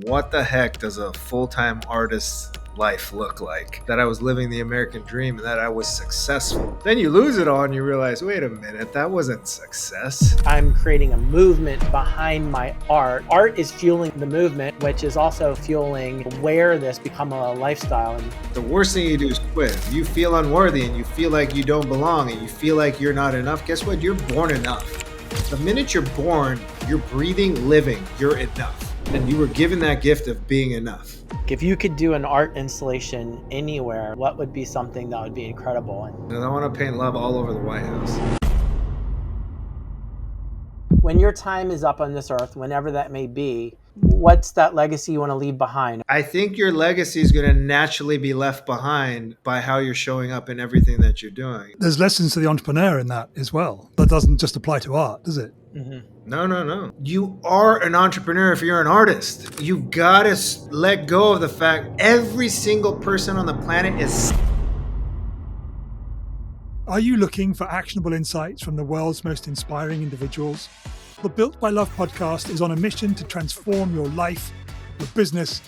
what the heck does a full-time artist's life look like? That I was living the American dream and that I was successful. Then you lose it all and you realize, wait a minute, that wasn't success. I'm creating a movement behind my art. Art is fueling the movement, which is also fueling where this become a lifestyle. And the worst thing you do is quit. If you feel unworthy and you feel like you don't belong and you feel like you're not enough, guess what? You're born enough. The minute you're born, you're breathing, living, you're enough. And you were given that gift of being enough. If you could do an art installation anywhere, what would be something that would be incredible? And I want to paint love all over the White House. When your time is up on this earth, whenever that may be, what's that legacy you want to leave behind? I think your legacy is going to naturally be left behind by how you're showing up in everything that you're doing. There's lessons to the entrepreneur in that as well. That doesn't just apply to art, does it? Mm-hmm. No. You are an entrepreneur if you're an artist. You've got to let go of the fact every single person on the planet is... Are you looking for actionable insights from the world's most inspiring individuals? The Built by Love podcast is on a mission to transform your life, your business,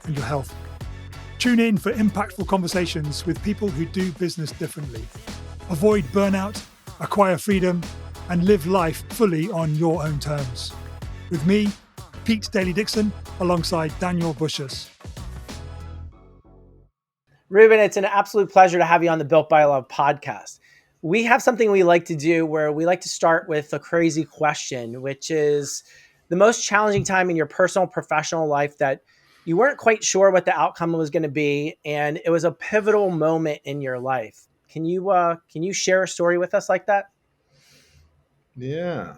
and your health. Tune in for impactful conversations with people who do business differently. Avoid burnout, acquire freedom, and live life fully on your own terms. With me, Pete Daly-Dickson, alongside Daniel Bussius. Ruben, it's an absolute pleasure to have you on the Built by Love podcast. We have something we like to do where we like to start with a crazy question, which is the most challenging time in your personal, professional life that you weren't quite sure what the outcome was going to be, and it was a pivotal moment in your life. Can you share a story with us like that? Yeah.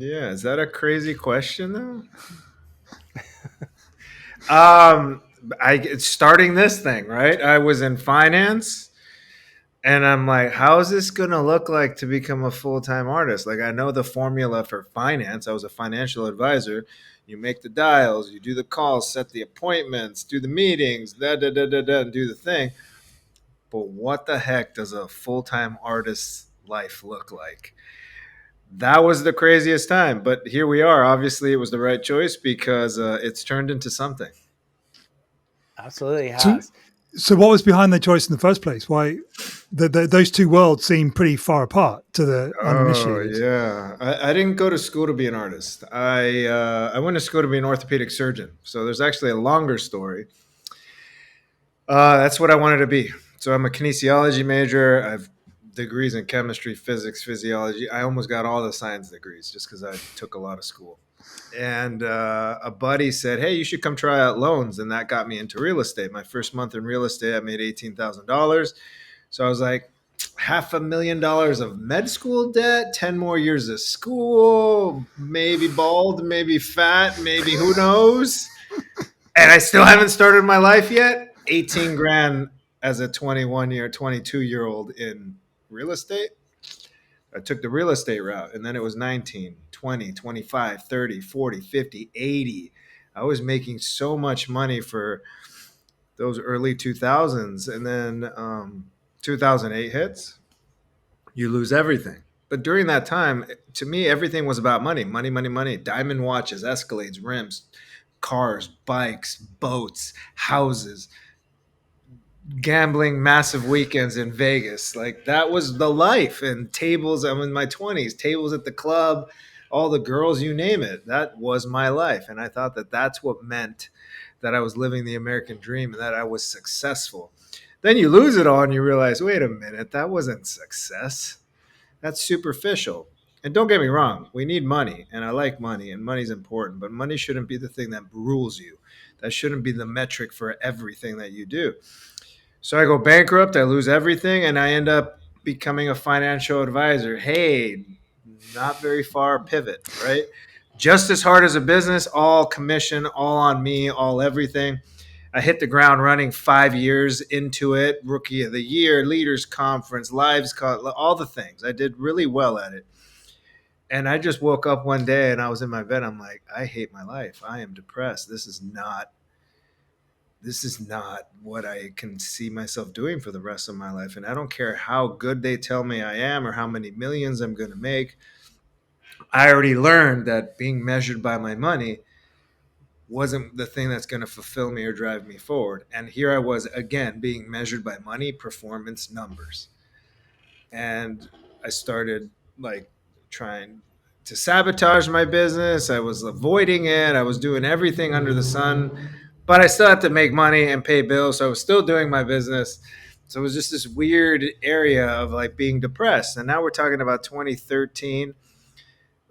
Is that a crazy question though? Starting this thing, right? I was in finance. And I'm like, how is this going to look like to become a full-time artist? Like, I know the formula for finance. I was a financial advisor. You make the dials, you do the calls, set the appointments, do the meetings, and do the thing. But what the heck does a full-time artist's life look like? That was the craziest time. But here we are. Obviously, it was the right choice because it's turned into something. Absolutely has. So what was behind the choice in the first place? Why those two worlds seem pretty far apart to the uninitiated? Oh, yeah. I didn't go to school to be an artist. I went to school to be an orthopedic surgeon. So there's actually a longer story. That's what I wanted to be. So I'm a kinesiology major. I have degrees in chemistry, physics, physiology. I almost got all the science degrees just because I took a lot of school. And a buddy said, hey, you should come try out loans. And that got me into real estate. My first month in real estate, I made $18,000. So I was like, $500,000 of med school debt, 10 more years of school, maybe bald, maybe fat, maybe who knows. And I still haven't started my life yet. 18 grand as a 22-year-old in real estate. I took the real estate route, and then it was 19, 20, 25, 30, 40, 50, 80. I was making so much money for those early 2000s. And then 2008 hits, you lose everything. But during that time, to me, everything was about money, money, money, money. Diamond watches, Escalades, rims, cars, bikes, boats, houses, gambling, massive weekends in Vegas. Like, that was the life. And tables, I'm in my 20s, tables at the club, all the girls, you name it. That was my life. And I thought that that's what meant that I was living the American dream and that I was successful. Then you lose it all and you realize, wait a minute, that wasn't success. That's superficial. And don't get me wrong, we need money, and I like money, and money's important, but money shouldn't be the thing that rules you. That shouldn't be the metric for everything that you do. So I go bankrupt, I lose everything, and I end up becoming a financial advisor. Hey, not very far pivot, right? Just as hard as a business, all commission, all on me, all everything. I hit the ground running 5 years into it, rookie of the year, leaders conference, lives, all the things. I did really well at it. And I just woke up one day and I was in my bed. I'm like, I hate my life. I am depressed. This is not what I can see myself doing for the rest of my life. And I don't care how good they tell me I am or how many millions I'm going to make. I already learned that being measured by my money wasn't the thing that's going to fulfill me or drive me forward. And here I was again being measured by money, performance, numbers. And I started like trying to sabotage my business. I was avoiding it. I was doing everything under the sun, but I still had to make money and pay bills. So I was still doing my business. So it was just this weird area of like being depressed. And now we're talking about 2013.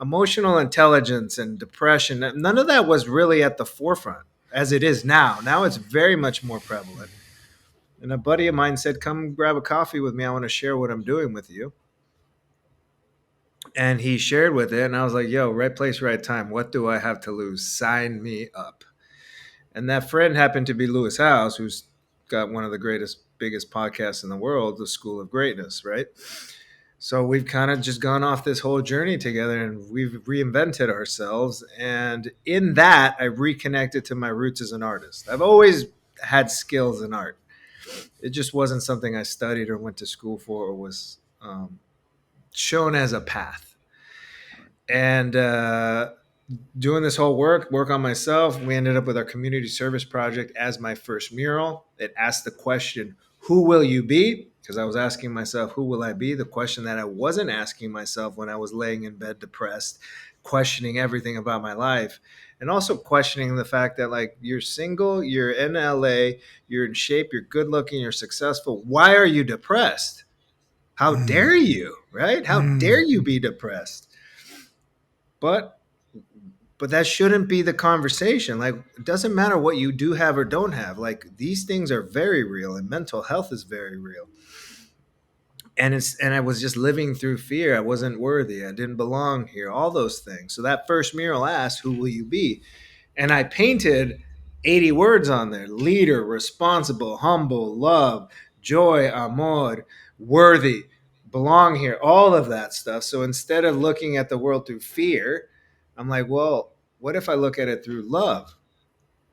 Emotional intelligence and depression, none of that was really at the forefront as it is now. Now it's very much more prevalent. And a buddy of mine said, "Come grab a coffee with me. I want to share what I'm doing with you." And he shared with it. And I was like, "Yo, right place, right time. What do I have to lose? Sign me up." And that friend happened to be Lewis Howes, who's got one of the greatest, biggest podcasts in the world, The School of Greatness, right? So we've kind of just gone off this whole journey together and we've reinvented ourselves. And in that, I reconnected to my roots as an artist. I've always had skills in art. It just wasn't something I studied or went to school for or was shown as a path. And doing this whole work on myself, we ended up with our community service project as my first mural. It asked the question, who will you be? Because I was asking myself, who will I be? The question that I wasn't asking myself when I was laying in bed depressed, questioning everything about my life. And also questioning the fact that, like, you're single, you're in LA, you're in shape, you're good looking, you're successful. Why are you depressed? How dare you, right? How dare you be depressed? But that shouldn't be the conversation. Like, it doesn't matter what you do have or don't have. Like, these things are very real and mental health is very real. And I was just living through fear. I wasn't worthy. I didn't belong here. All those things. So that first mural asked, who will you be? And I painted 80 words on there: leader, responsible, humble, love, joy, amor, worthy, belong here, all of that stuff. So instead of looking at the world through fear, I'm like, well, what if I look at it through love?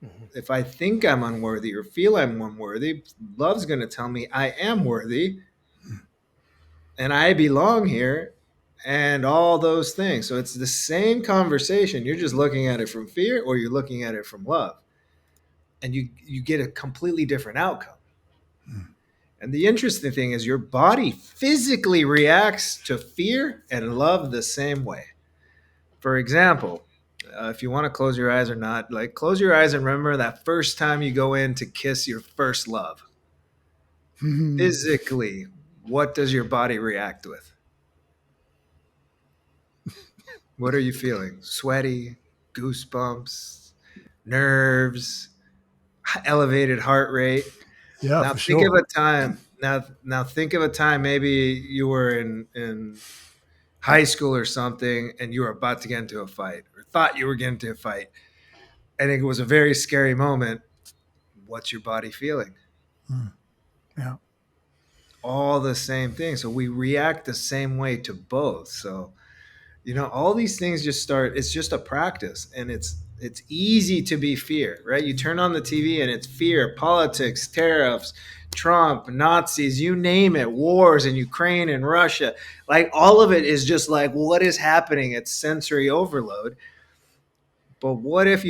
Mm-hmm. If I think I'm unworthy or feel I'm unworthy, love's going to tell me I am worthy and I belong here and all those things. So it's the same conversation. You're just looking at it from fear or you're looking at it from love. And you get a completely different outcome. And the interesting thing is your body physically reacts to fear and love the same way. For example, if you want to close your eyes or not, like, close your eyes and remember that first time you go in to kiss your first love. Physically, what does your body react with? What are you feeling? Sweaty, goosebumps, nerves, elevated heart rate. Yeah, Now for think of sure. a time. Now think of a time. Maybe you were in high school or something, and you were about to get into a fight, or thought you were getting into a fight, and it was a very scary moment. What's your body feeling? Yeah. All the same thing. So we react the same way to both. So, all these things just start, it's just a practice, and it's easy to be fear, right? You turn on the TV and it's fear, politics, tariffs, Trump, Nazis, you name it, wars in Ukraine and Russia. Like, all of it is just like, what is happening? It's sensory overload. But what if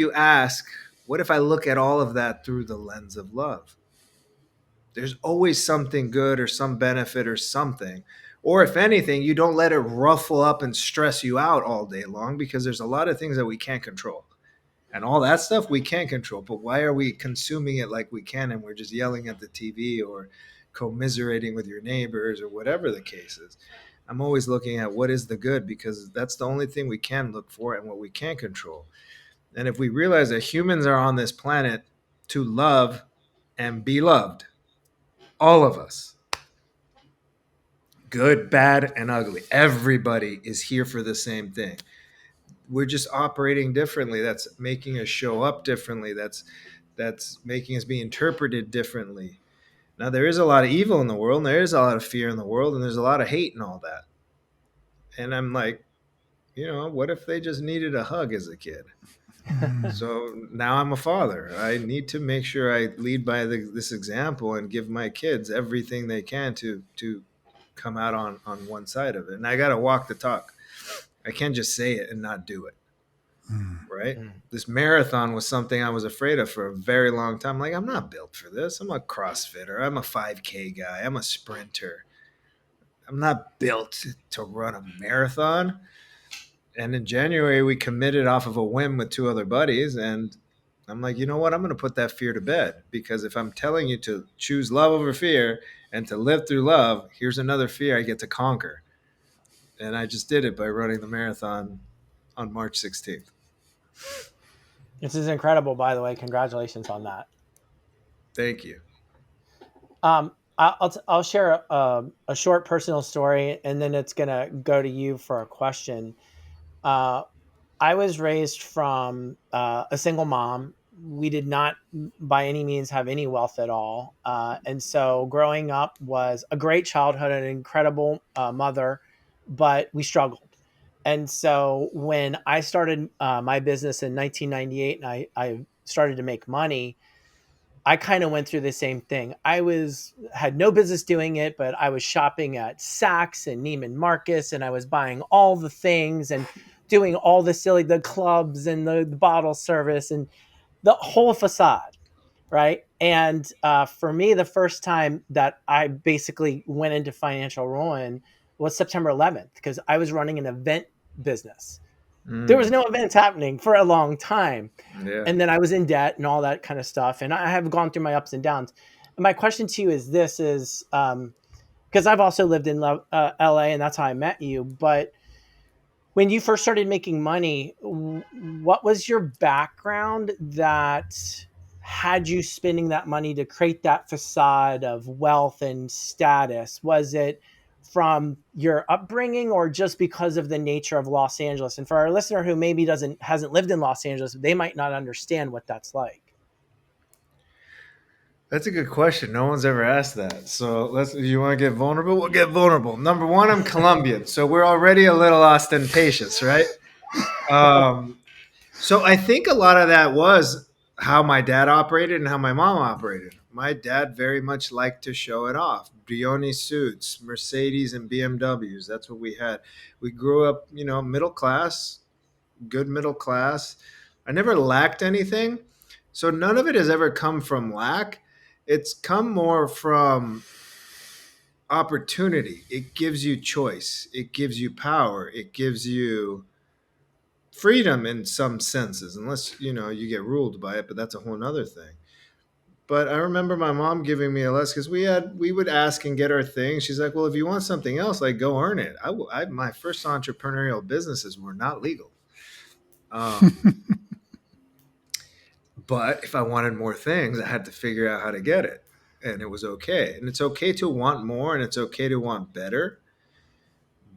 I look at all of that through the lens of love? There's always something good or some benefit or something. Or if anything, you don't let it ruffle up and stress you out all day long, because there's a lot of things that we can't control. And all that stuff we can't control. But why are we consuming it like we can, and we're just yelling at the TV or commiserating with your neighbors or whatever the case is? I'm always looking at what is the good, because that's the only thing we can look for and what we can control. And if we realize that humans are on this planet to love and be loved, all of us, good, bad, and ugly, everybody is here for the same thing. We're just operating differently. That's making us show up differently. That's making us be interpreted differently. Now, there is a lot of evil in the world, and there is a lot of fear in the world, and there's a lot of hate and all that. And I'm like, what if they just needed a hug as a kid? So now I'm a father. I need to make sure I lead by this example and give my kids everything they can to come out on one side of it. And I got to walk the talk. I can't just say it and not do it. right? Mm. This marathon was something I was afraid of for a very long time. Like, I'm not built for this. I'm a CrossFitter. I'm a 5K guy. I'm a sprinter. I'm not built to run a marathon. And in January, we committed off of a whim with two other buddies. And I'm like, you know what? I'm going to put that fear to bed, because if I'm telling you to choose love over fear and to live through love, here's another fear I get to conquer. And I just did it by running the marathon on March 16th. This is incredible, by the way. Congratulations on that. Thank you. I'll share a short personal story, and then it's gonna go to you for a question. Uh, I was raised from a single mom. We did not, by any means, have any wealth at all, and so growing up was a great childhood, an incredible mother, but we struggled. And so when I started my business in 1998, and I started to make money, I kind of went through the same thing. Had no business doing it, but I was shopping at Saks and Neiman Marcus, and I was buying all the things and doing all the clubs and the bottle service and the whole facade, right? And for me, the first time that I basically went into financial ruin was September 11th, because I was running an event business. There was Mm, no events happening for a long time, yeah. and then I was in debt and all that kind of stuff. And I have gone through my ups and downs. And my question to you is this: is because I've also lived in LA, and that's how I met you. But when you first started making money, what was your background that had you spending that money to create that facade of wealth and status? Was it from your upbringing, or just because of the nature of Los Angeles? And for our listener who maybe hasn't lived in Los Angeles, they might not understand what that's like. That's a good question. No one's ever asked that. So you want to get vulnerable? We'll get vulnerable. Number one, I'm Colombian. So we're already a little ostentatious, right? Um, so I think a lot of that was how my dad operated and how my mom operated. My dad very much liked to show it off. Brioni suits, Mercedes and BMWs. That's what we had. We grew up, middle class, good middle class. I never lacked anything. So none of it has ever come from lack. It's come more from opportunity. It gives you choice. It gives you power. It gives you freedom in some senses, unless, you get ruled by it, but that's a whole nother thing. But I remember my mom giving me a lesson, because we would ask and get our things. She's like, well, if you want something else, like, go earn it. My first entrepreneurial businesses were not legal. Um, But if I wanted more things, I had to figure out how to get it. And it was okay. And it's okay to want more, and it's okay to want better.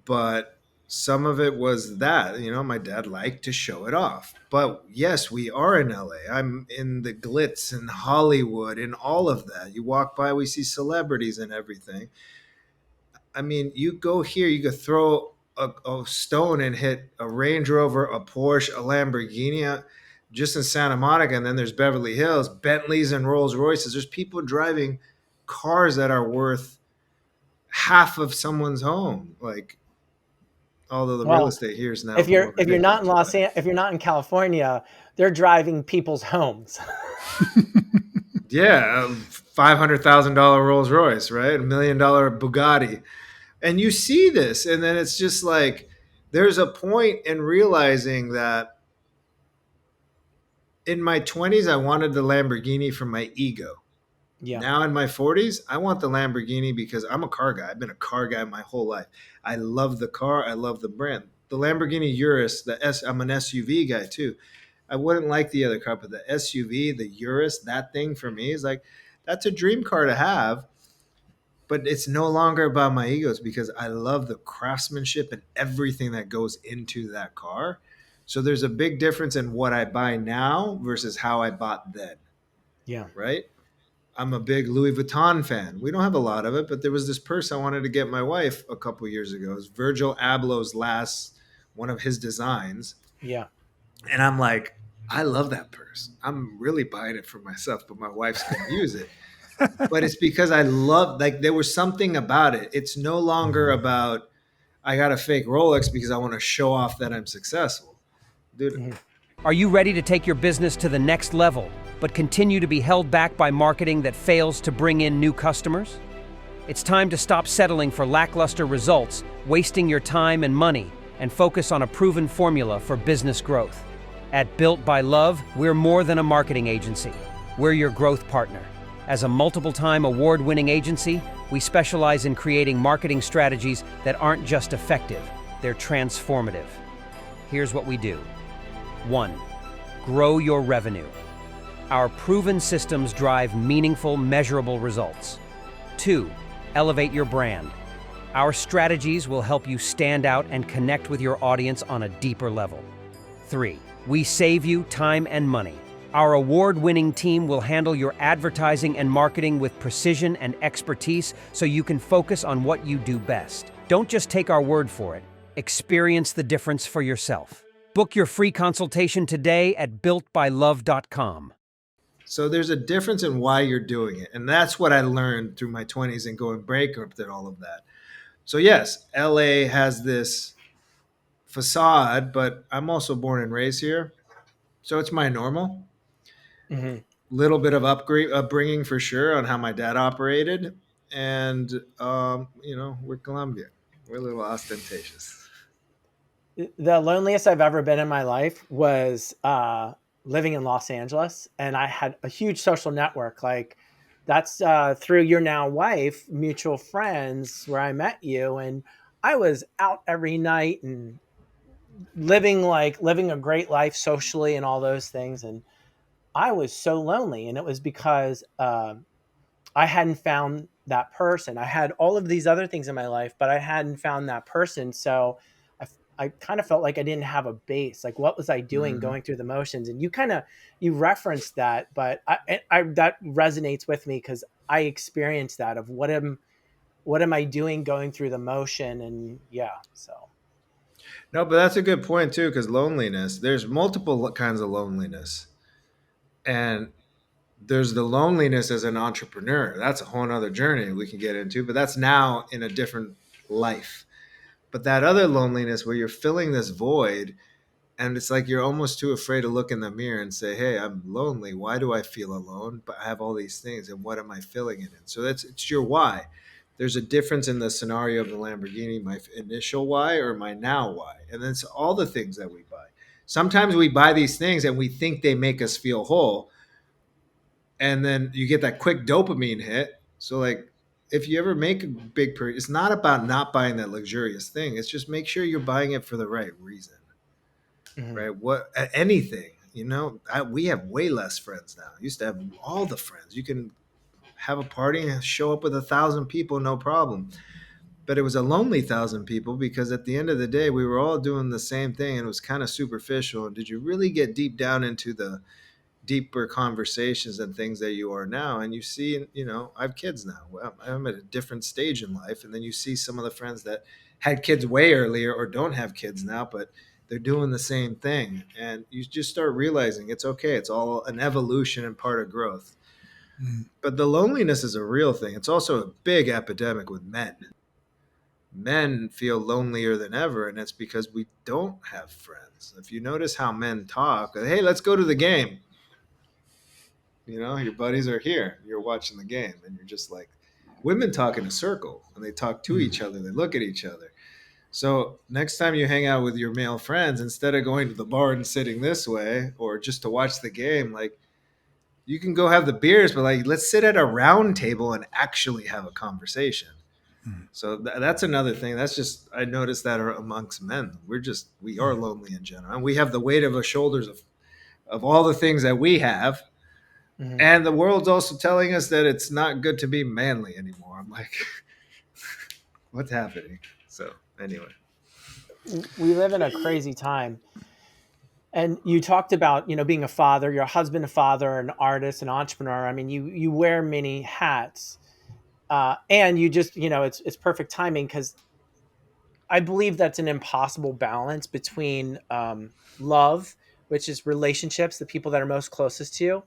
But some of it was that, my dad liked to show it off. But yes, we are in LA. I'm in the glitz and Hollywood and all of that. You walk by, we see celebrities and everything. I mean, you go here, you could throw a stone and hit a Range Rover, a Porsche, a Lamborghini just in Santa Monica. And then there's Beverly Hills, Bentleys and Rolls Royces. There's people driving cars that are worth half of someone's home. Like, although the real Well, estate here is now if more you're not in ridiculous. But If you're not in California, they're driving people's homes. yeah, $500,000 Rolls Royce, right? $1 million Bugatti. And you see this, and then it's just like there's a point in realizing that in my 20s, I wanted the Lamborghini for my ego. Yeah, Now in my 40s, I want the Lamborghini because I'm a car guy. I've been a car guy my whole life. I love the car. I love the brand. The Lamborghini Urus, I'm an SUV guy too. I wouldn't like the other car, but the SUV, the Urus, that thing for me is like, that's a dream car to have. But it's no longer about my egos, because I love the craftsmanship and everything that goes into that car. So there's a big difference in what I buy now versus how I bought then, yeah. right? I'm a big Louis Vuitton fan. We don't have a lot of it, but there was this purse I wanted to get my wife a couple years ago. It was Virgil Abloh's last one of his designs. Yeah. And I'm like, I love that purse. I'm really buying it for myself, but my wife's going to use it. But it's because I love, like, there was something about it. It's no longer about, I got a fake Rolex because I want to show off that I'm successful. Dude, Mhm. Are you ready to take your business to the next level, but continue to be held back by marketing that fails to bring in new customers? It's time to stop settling for lackluster results, wasting your time and money, and focus on a proven formula for business growth. At Built by Love, we're more than a marketing agency. We're your growth partner. As a multiple-time award-winning agency, we specialize in creating marketing strategies that aren't just effective, they're transformative. Here's what we do. 1. Grow your revenue. Our proven systems drive meaningful, measurable results. 2. Elevate your brand. Our strategies will help you stand out and connect with your audience on a deeper level. 3. We save you time and money. Our award-winning team will handle your advertising and marketing with precision and expertise so you can focus on what you do best. Don't just take our word for it. Experience the difference for yourself. Book your free consultation today at builtbylove.com. So there's a difference in why you're doing it. And that's what I learned through my 20s and going bankrupt and all of that. So yes, LA has this facade, but I'm also born and raised here. So it's my normal. Mm-hmm. Little bit of upbringing for sure on how my dad operated. And, we're Colombian. We're a little ostentatious. The loneliest I've ever been in my life was living in Los Angeles, and I had a huge social network. Like that's through your now wife, mutual friends, where I met you, and I was out every night and living a great life socially and all those things. And I was so lonely, and it was because I hadn't found that person. I had all of these other things in my life, but I hadn't found that person. So I kind of felt like I didn't have a base. Like, what was I doing Mm-hmm. going through the motions? And you referenced that, but I that resonates with me because I experienced that of what am I doing going through the motion? And yeah, so. No, but that's a good point too, because loneliness, there's multiple kinds of loneliness. And there's the loneliness as an entrepreneur. That's a whole nother journey we can get into, but that's now in a different life. But that other loneliness where you're filling this void and it's like you're almost too afraid to look in the mirror and say, hey, I'm lonely. Why do I feel alone? But I have all these things, and what am I filling it in? So it's your why. There's a difference in the scenario of the Lamborghini, my initial why or my now why. And then it's all the things that we buy. Sometimes we buy these things and we think they make us feel whole, and then you get that quick dopamine hit. So like if you ever make a big purchase, it's not about not buying that luxurious thing. It's just make sure you're buying it for the right reason, Mhm. right? Anything, we have way less friends now. I used to have all the friends. You can have a party and show up with 1,000 people, no problem. But it was a lonely 1,000 people because at the end of the day, we were all doing the same thing and it was kind of superficial. And did you really get deep down into the deeper conversations and things that you are now? And you see, I have kids now. Well, I'm at a different stage in life. And then you see some of the friends that had kids way earlier or don't have kids now, but they're doing the same thing. And you just start realizing it's okay. It's all an evolution and part of growth. Mm. But the loneliness is a real thing. It's also a big epidemic with men. Men feel lonelier than ever, and it's because we don't have friends. If you notice how men talk, hey, let's go to the game. Your buddies are here. You're watching the game, and you're just like, women talk in a circle, and they talk to each other. They look at each other. So next time you hang out with your male friends, instead of going to the bar and sitting this way, or just to watch the game, like you can go have the beers, but like let's sit at a round table and actually have a conversation. Mm. So that's another thing. That's just I noticed that amongst men, we are lonely in general, and we have the weight of our shoulders of all the things that we have. Mhm. And the world's also telling us that it's not good to be manly anymore. I'm like, what's happening? So anyway, We live in a crazy time. And you talked about, being a father, your husband, a father, an artist, an entrepreneur. I mean, you wear many hats, and you just, it's perfect timing because I believe that's an impossible balance between love, which is relationships, the people that are most closest to you,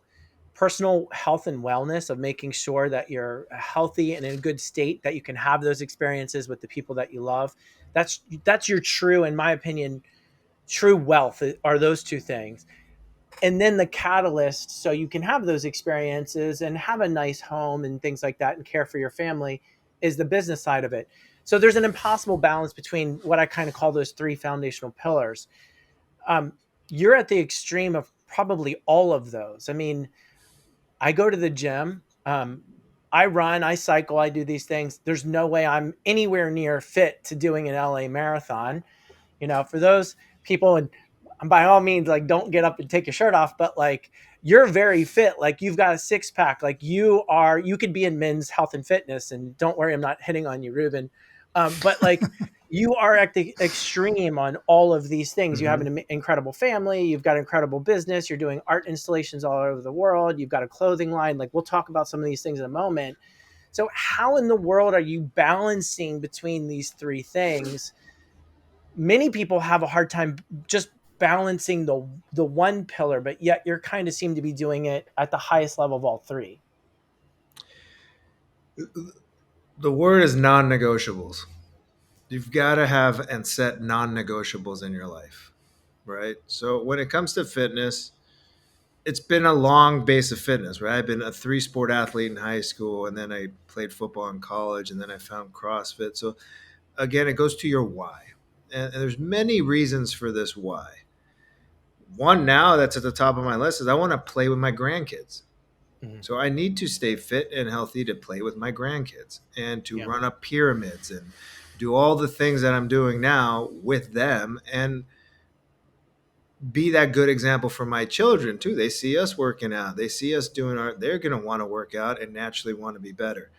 personal health and wellness of making sure that you're healthy and in a good state, that you can have those experiences with the people that you love. That's your true, in my opinion, true wealth are those two things. And then the catalyst, so you can have those experiences and have a nice home and things like that and care for your family, is the business side of it. So there's an impossible balance between what I kind of call those three foundational pillars. um, you're at the extreme of probably all of those. I mean, I go to the gym, I run, I cycle, I do these things. There's no way I'm anywhere near fit to doing an LA marathon. For those people, and by all means, like, don't get up and take your shirt off, but like, you're very fit. Like, you've got a six pack. Like, you could be in men's health and fitness. And don't worry, I'm not hitting on you, Ruben. But like, you are at the extreme on all of these things. You have Mm-hmm. an incredible family. You've got incredible business. You're doing art installations all over the world. You've got a clothing line. Like, we'll talk about some of these things in a moment. So how in the world are you balancing between these three things? Many people have a hard time just balancing the one pillar, but yet you're kind of seem to be doing it at the highest level of all three. The word is non-negotiables. You've got to have and set non-negotiables in your life, right? So when it comes to fitness, it's been a long base of fitness, right? I've been a three-sport athlete in high school, and then I played football in college, and then I found CrossFit. So again, it goes to your why, and there's many reasons for this why. One now that's at the top of my list is I want to play with my grandkids. Mhm. So I need to stay fit and healthy to play with my grandkids and to Yeah. run up pyramids and do all the things that I'm doing now with them and be that good example for my children too. They see us working out. They see us doing they're going to want to work out and naturally want to be better.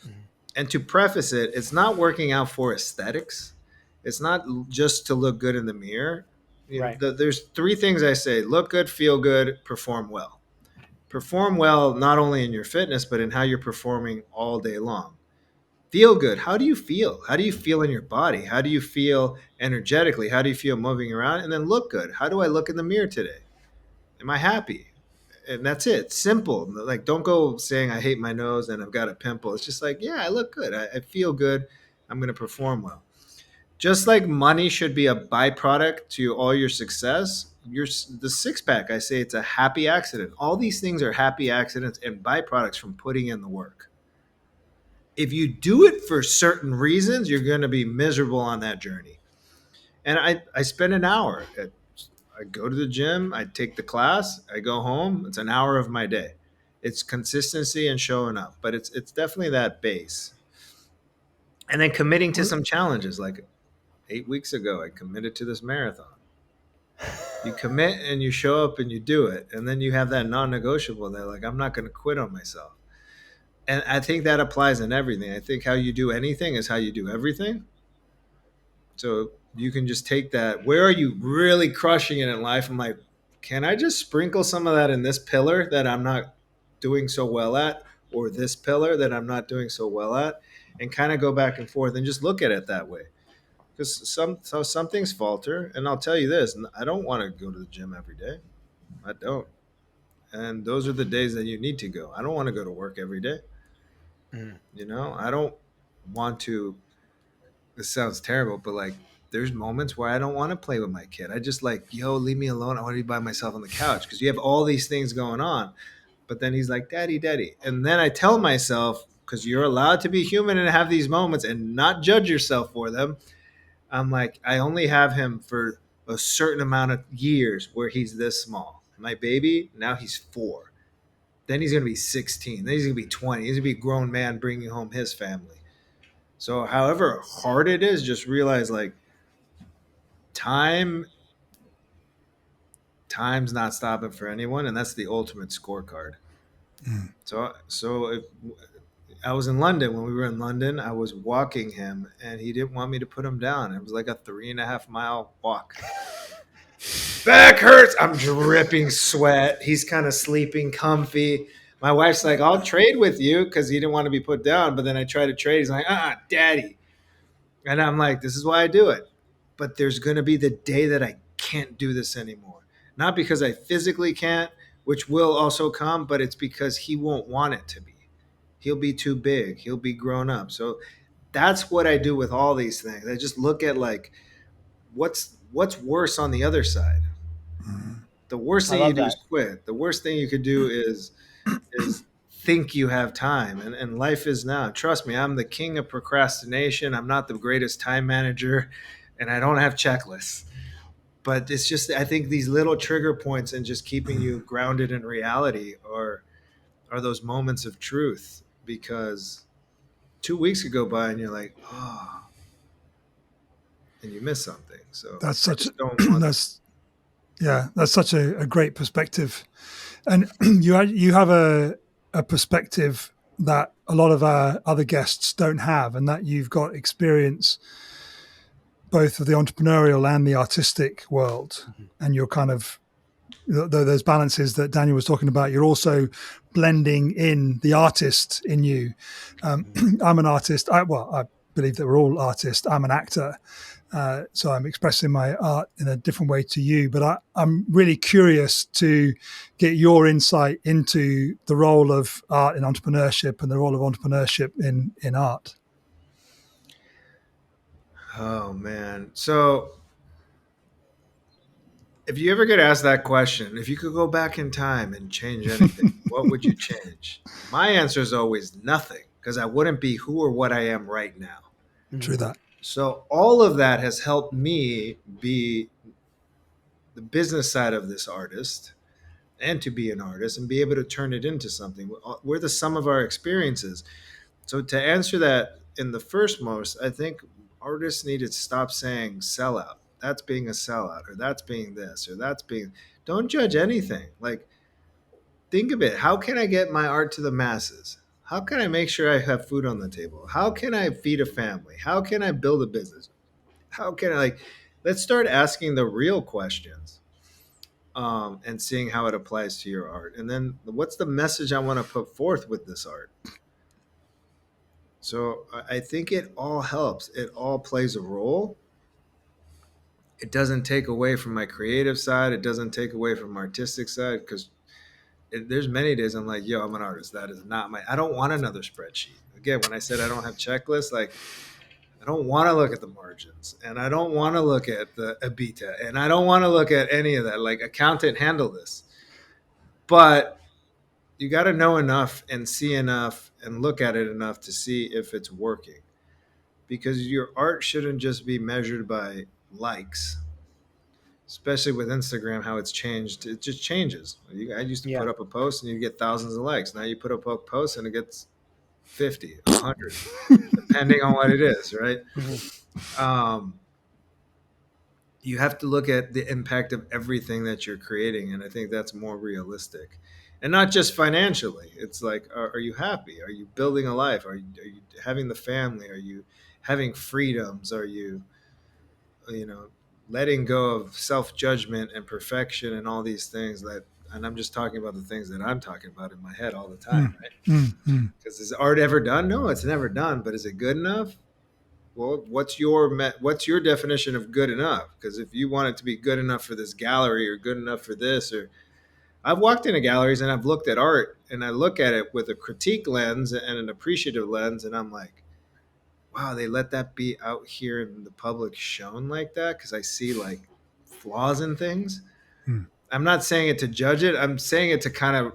Mhm. And to preface it, it's not working out for aesthetics. It's not just to look good in the mirror. Right. There's three things I say: look good, feel good, perform well. Perform well not only in your fitness but in how you're performing all day long. Feel good. How do you feel? How do you feel in your body? How do you feel energetically? How do you feel moving around? And then look good. How do I look in the mirror today? Am I happy? And that's it. Simple. Like, don't go saying I hate my nose and I've got a pimple. It's just like, yeah, I look good. I feel good. I'm going to perform well. Just like money should be a byproduct to all your success, the six pack, I say it's a happy accident. All these things are happy accidents and byproducts from putting in the work. If you do it for certain reasons, you're going to be miserable on that journey. And I spend an hour. I go to the gym, I take the class, I go home. It's an hour of my day. It's consistency and showing up, but it's definitely that base. And then committing to some challenges. Like 8 weeks ago, I committed to this marathon. You commit and you show up and you do it, and then you have that non-negotiable. That like I'm not going to quit on myself. And I think that applies in everything. I think how you do anything is how you do everything. So you can just take that. Where are you really crushing it in life? I'm like, can I just sprinkle some of that in this pillar that I'm not doing so well at, or this pillar that I'm not doing so well at, and kind of go back and forth and just look at it that way. Because some things falter, and I'll tell you this: I don't want to go to the gym every day. I don't, and those are the days that you need to go. I don't want to go to work every day. Mhm. I don't want to. This sounds terrible, but like there's moments where I don't want to play with my kid. I just like, yo, leave me alone. I want to be by myself on the couch because you have all these things going on. But then he's like, daddy, daddy. And then I tell myself, because you're allowed to be human and have these moments and not judge yourself for them. I'm like, I only have him for a certain amount of years where he's this small. My baby, now he's 4. Then he's going to be 16. Then he's going to be 20. He's going to be a grown man bringing home his family. So, however hard it is, just realize like time, time's not stopping for anyone, and that's the ultimate scorecard. So if I was in London when we were in London, I was walking him, and he didn't want me to put him down. It was like a 3.5 mile walk. Back hurts. I'm dripping sweat. He's kind of sleeping comfy. My wife's like, I'll trade with you because he didn't want to be put down. But then I try to trade. He's like, daddy. And I'm like, this is why I do it. But there's going to be the day that I can't do this anymore. Not because I physically can't, which will also come, but it's because he won't want it to be. He'll be too big. He'll be grown up. So that's what I do with all these things. I just look at like, what's worse on the other side? The worst I thing you love do is that. quit. The worst thing you could do is think you have time, and life is now. Trust me, I'm the king of procrastination. I'm not the greatest time manager, and I don't have checklists. But it's just, I think these little trigger points and just keeping you grounded in reality are those moments of truth, because 2 weeks could go by and you're like, oh, and you miss something. So That's I such just don't want. that's such a great perspective. And you have a perspective that a lot of our other guests don't have, and that you've got experience both of the entrepreneurial and the artistic world, and you're kind of those balances that Daniel was talking about. You're also blending in the artist in you. I'm an artist. I believe that we're all artists. I'm an actor. So I'm expressing my art in a different way to you, but I'm really curious to get your insight into the role of art in entrepreneurship and the role of entrepreneurship in art. Oh man. So if you ever get asked that question, if you could go back in time and change anything, what would you change? My answer is always nothing, because I wouldn't be who or what I am right now. True that. So all of that has helped me be the business side of this artist, and to be an artist and be able to turn it into something. We're the sum of our experiences. So to answer that in the first most, I think artists need to stop saying sellout. That's being a sellout, or that's being this, or that's being. Don't judge anything. Like, think of it. How can I get my art to the masses? How can I make sure I have food on the table? How can I feed a family? How can I build a business? How can I, like, let's start asking the real questions, and seeing how it applies to your art. And then what's the message I want to put forth with this art? So I think it all helps. It all plays a role. It doesn't take away from my creative side. It doesn't take away from my artistic side, because there's many days I'm like, yo, I'm an artist. That is not my. I don't want another spreadsheet. Again, when I said I don't have checklists, like, I don't want to look at the margins, and I don't want to look at the EBITDA, and I don't want to look at any of that. Like, accountant, handle this. But you got to know enough and see enough and look at it enough to see if it's working, because your art shouldn't just be measured by likes, especially with Instagram, how it's changed. It just changes. I used to Yeah. put up a post and you get thousands of likes. Now you put up a post and it gets 50, 100, depending on what it is, right? Um, you have to look at the impact of everything that you're creating, and I think that's more realistic, and not just financially. It's like, are you happy? Are you building a life? Are you having the family? Are you having freedoms? Are you, you know, letting go of self-judgment and perfection and all these things that, and I'm just talking about the things that I'm talking about in my head all the time, Mm, right? mm, mm. Because is art ever done? No, it's never done. But is it good enough? Well, what's your definition of good enough? Because if you want it to be good enough for this gallery, or good enough for this, or I've walked into galleries and I've looked at art and I look at it with a critique lens and an appreciative lens, and I'm like, wow, they let that be out here in the public shown like that, because I see like flaws in things. Mm. I'm not saying it to judge it. I'm saying it to kind of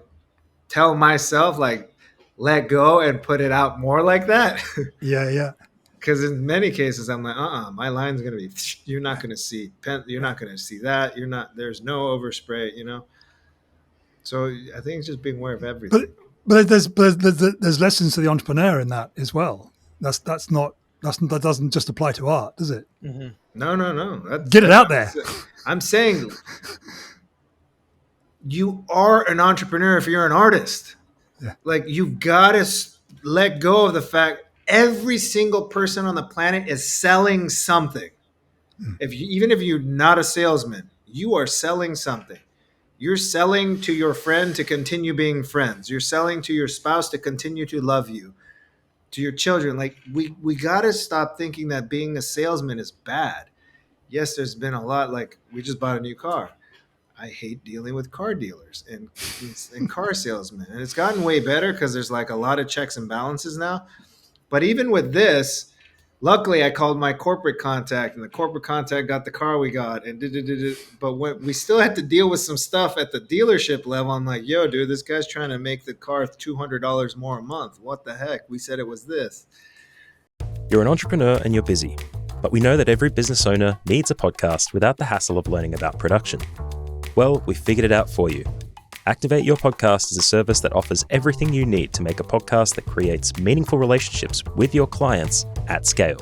tell myself, like, let go and put it out more like that. Yeah, yeah. Because in many cases I'm like, my line's gonna be, you're not gonna see you're not gonna see that, you're not, there's no overspray. So I think it's just being aware of But everything. there's lessons to the entrepreneur in that as well. That doesn't just apply to art, does it? No, Get it that's out what there. I'm saying. You are an entrepreneur if you're an artist. Yeah. Like, you've got to let go of the fact every single person on the planet is selling something. Even if you're not a salesman, you are selling something. You're selling to your friend to continue being friends. You're selling to your spouse to continue to love you. To your children, like, we got to stop thinking that being a salesman is bad. Yes, there's been a lot. Like, we just bought a new car. I hate dealing with car dealers and car salesmen, and it's gotten way better because there's like a lot of checks and balances now. But even with this, Luckily, I called my corporate contact, and the corporate contact got the car we got. And but when we still had to deal with some stuff at the dealership level, I'm like, "Yo, dude, this guy's trying to make the car $200 more a month. What the heck? We said it was this." You're an entrepreneur and you're busy, but we know that every business owner needs a podcast without the hassle of learning about production. Well, we figured it out for you. Activate Your Podcast is a service that offers everything you need to make a podcast that creates meaningful relationships with your clients at scale.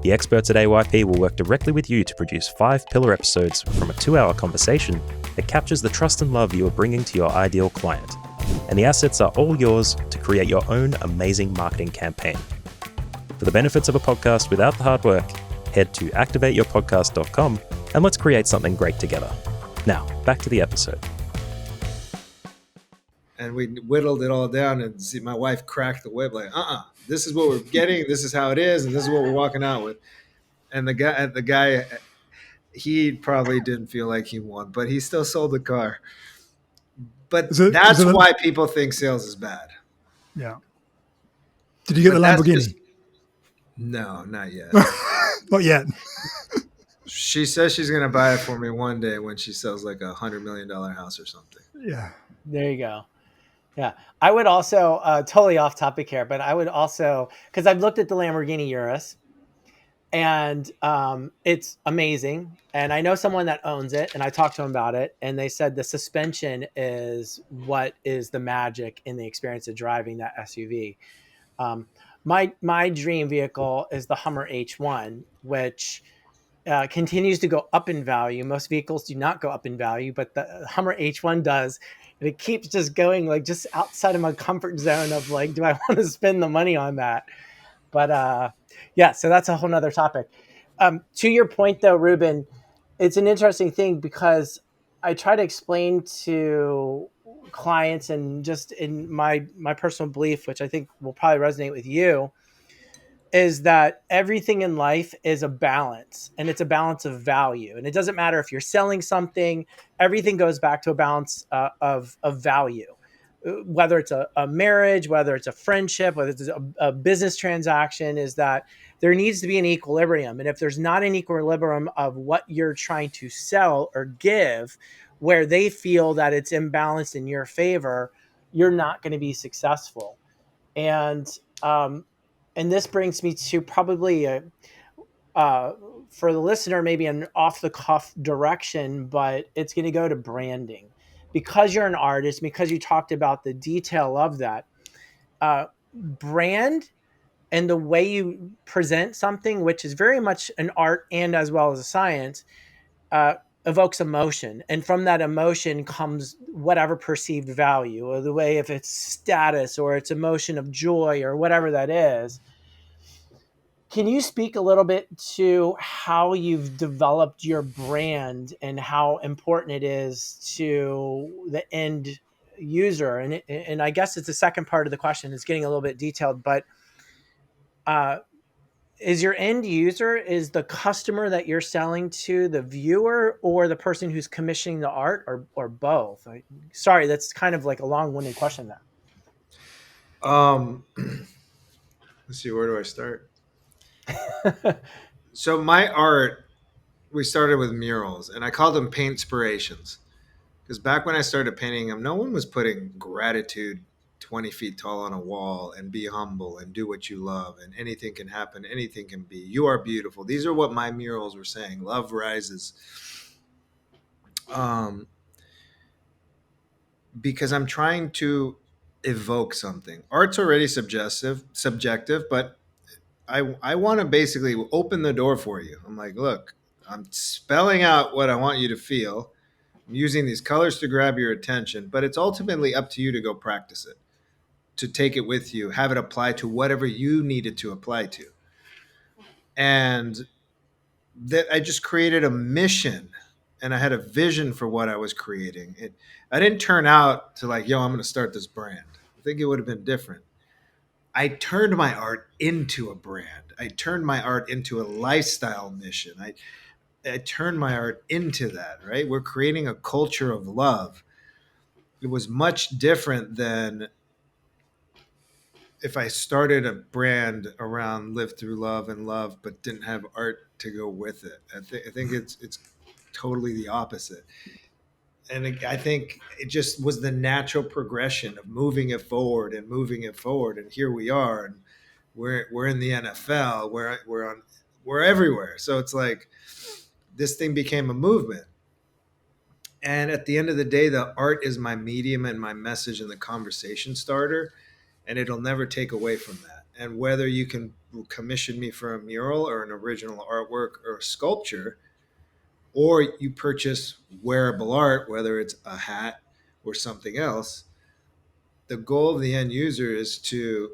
The experts at AYP will work directly with you to produce 5-pillar episodes from a 2-hour conversation that captures the trust and love you are bringing to your ideal client. And the assets are all yours to create your own amazing marketing campaign. For the benefits of a podcast without the hard work, head to activateyourpodcast.com and let's create something great together. Now, back to the episode. And we whittled it all down, and see, my wife cracked the whip like, this is what we're getting, this is how it is, and this is what we're walking out with. And the guy, he probably didn't feel like he won, but he still sold the car. But that's why people think sales is bad. Yeah. Did you get the Lamborghini? No, not yet. Not yet. She says she's going to buy it for me one day when she sells like $100 million house or something. Yeah. There you go. Yeah. I would also, totally off topic here, but I would also, because I've looked at the Lamborghini Urus and it's amazing. And I know someone that owns it and I talked to them about it. And they said the suspension is what is the magic in the experience of driving that SUV. My dream vehicle is the Hummer H1, which continues to go up in value. Most vehicles do not go up in value, but the Hummer H1 does. And it keeps just going like just outside of my comfort zone of like, do I want to spend the money on that? But yeah, so that's a whole nother topic. To your point though, Ruben, it's an interesting thing because I try to explain to clients and just in my personal belief, which I think will probably resonate with you, is that everything in life is a balance, and it's a balance of value. And it doesn't matter if you're selling something, everything goes back to a balance of value, whether it's a marriage, whether it's a friendship, whether it's a business transaction, is that there needs to be an equilibrium. And if there's not an equilibrium of what you're trying to sell or give, where they feel that it's imbalanced in your favor, you're not going to be successful. And this brings me to probably for the listener, maybe an off the cuff direction, but it's going to go to branding. Because you're an artist, because you talked about the detail of that, brand and the way you present something, which is very much an art and as well as a science, evokes emotion. And from that emotion comes whatever perceived value, or the way, if it's status or it's emotion of joy or whatever that is. Can you speak a little bit to how you've developed your brand and how important it is to the end user? And I guess it's the second part of the question. It's getting a little bit detailed, but is your end user, is the customer that you're selling to the viewer or the person who's commissioning the art, or both? Sorry, that's kind of like a long-winded question there. Let's see, where do I start? So my art, we started with murals, and I called them paint inspirations, because back when I started painting them, no one was putting gratitude 20 feet tall on a wall and be humble and do what you love and anything can happen, anything can be. You are beautiful. These are what my murals were saying. Love rises. Because I'm trying to evoke something. Art's already subjective, but I want to basically open the door for you. I'm like, look, I'm spelling out what I want you to feel. I'm using these colors to grab your attention, but it's ultimately up to you to go practice it, to take it with you, have it apply to whatever you need it to apply to. And that I just created a mission, and I had a vision for what I was creating. I didn't turn out to like, yo, I'm going to start this brand. I think it would have been different. I turned my art into a brand. I turned my art into a lifestyle mission. I turned my art into that, right? We're creating a culture of love. It was much different than if I started a brand around live through love and love, but didn't have art to go with it. I think it's totally the opposite. And I think it just was the natural progression of moving it forward and moving it forward. And here we are, and we're in the NFL. We're everywhere. So it's like this thing became a movement. And at the end of the day, the art is my medium and my message and the conversation starter, and it'll never take away from that. And whether you can commission me for a mural or an original artwork or a sculpture, or you purchase wearable art, whether it's a hat or something else, the goal of the end user is to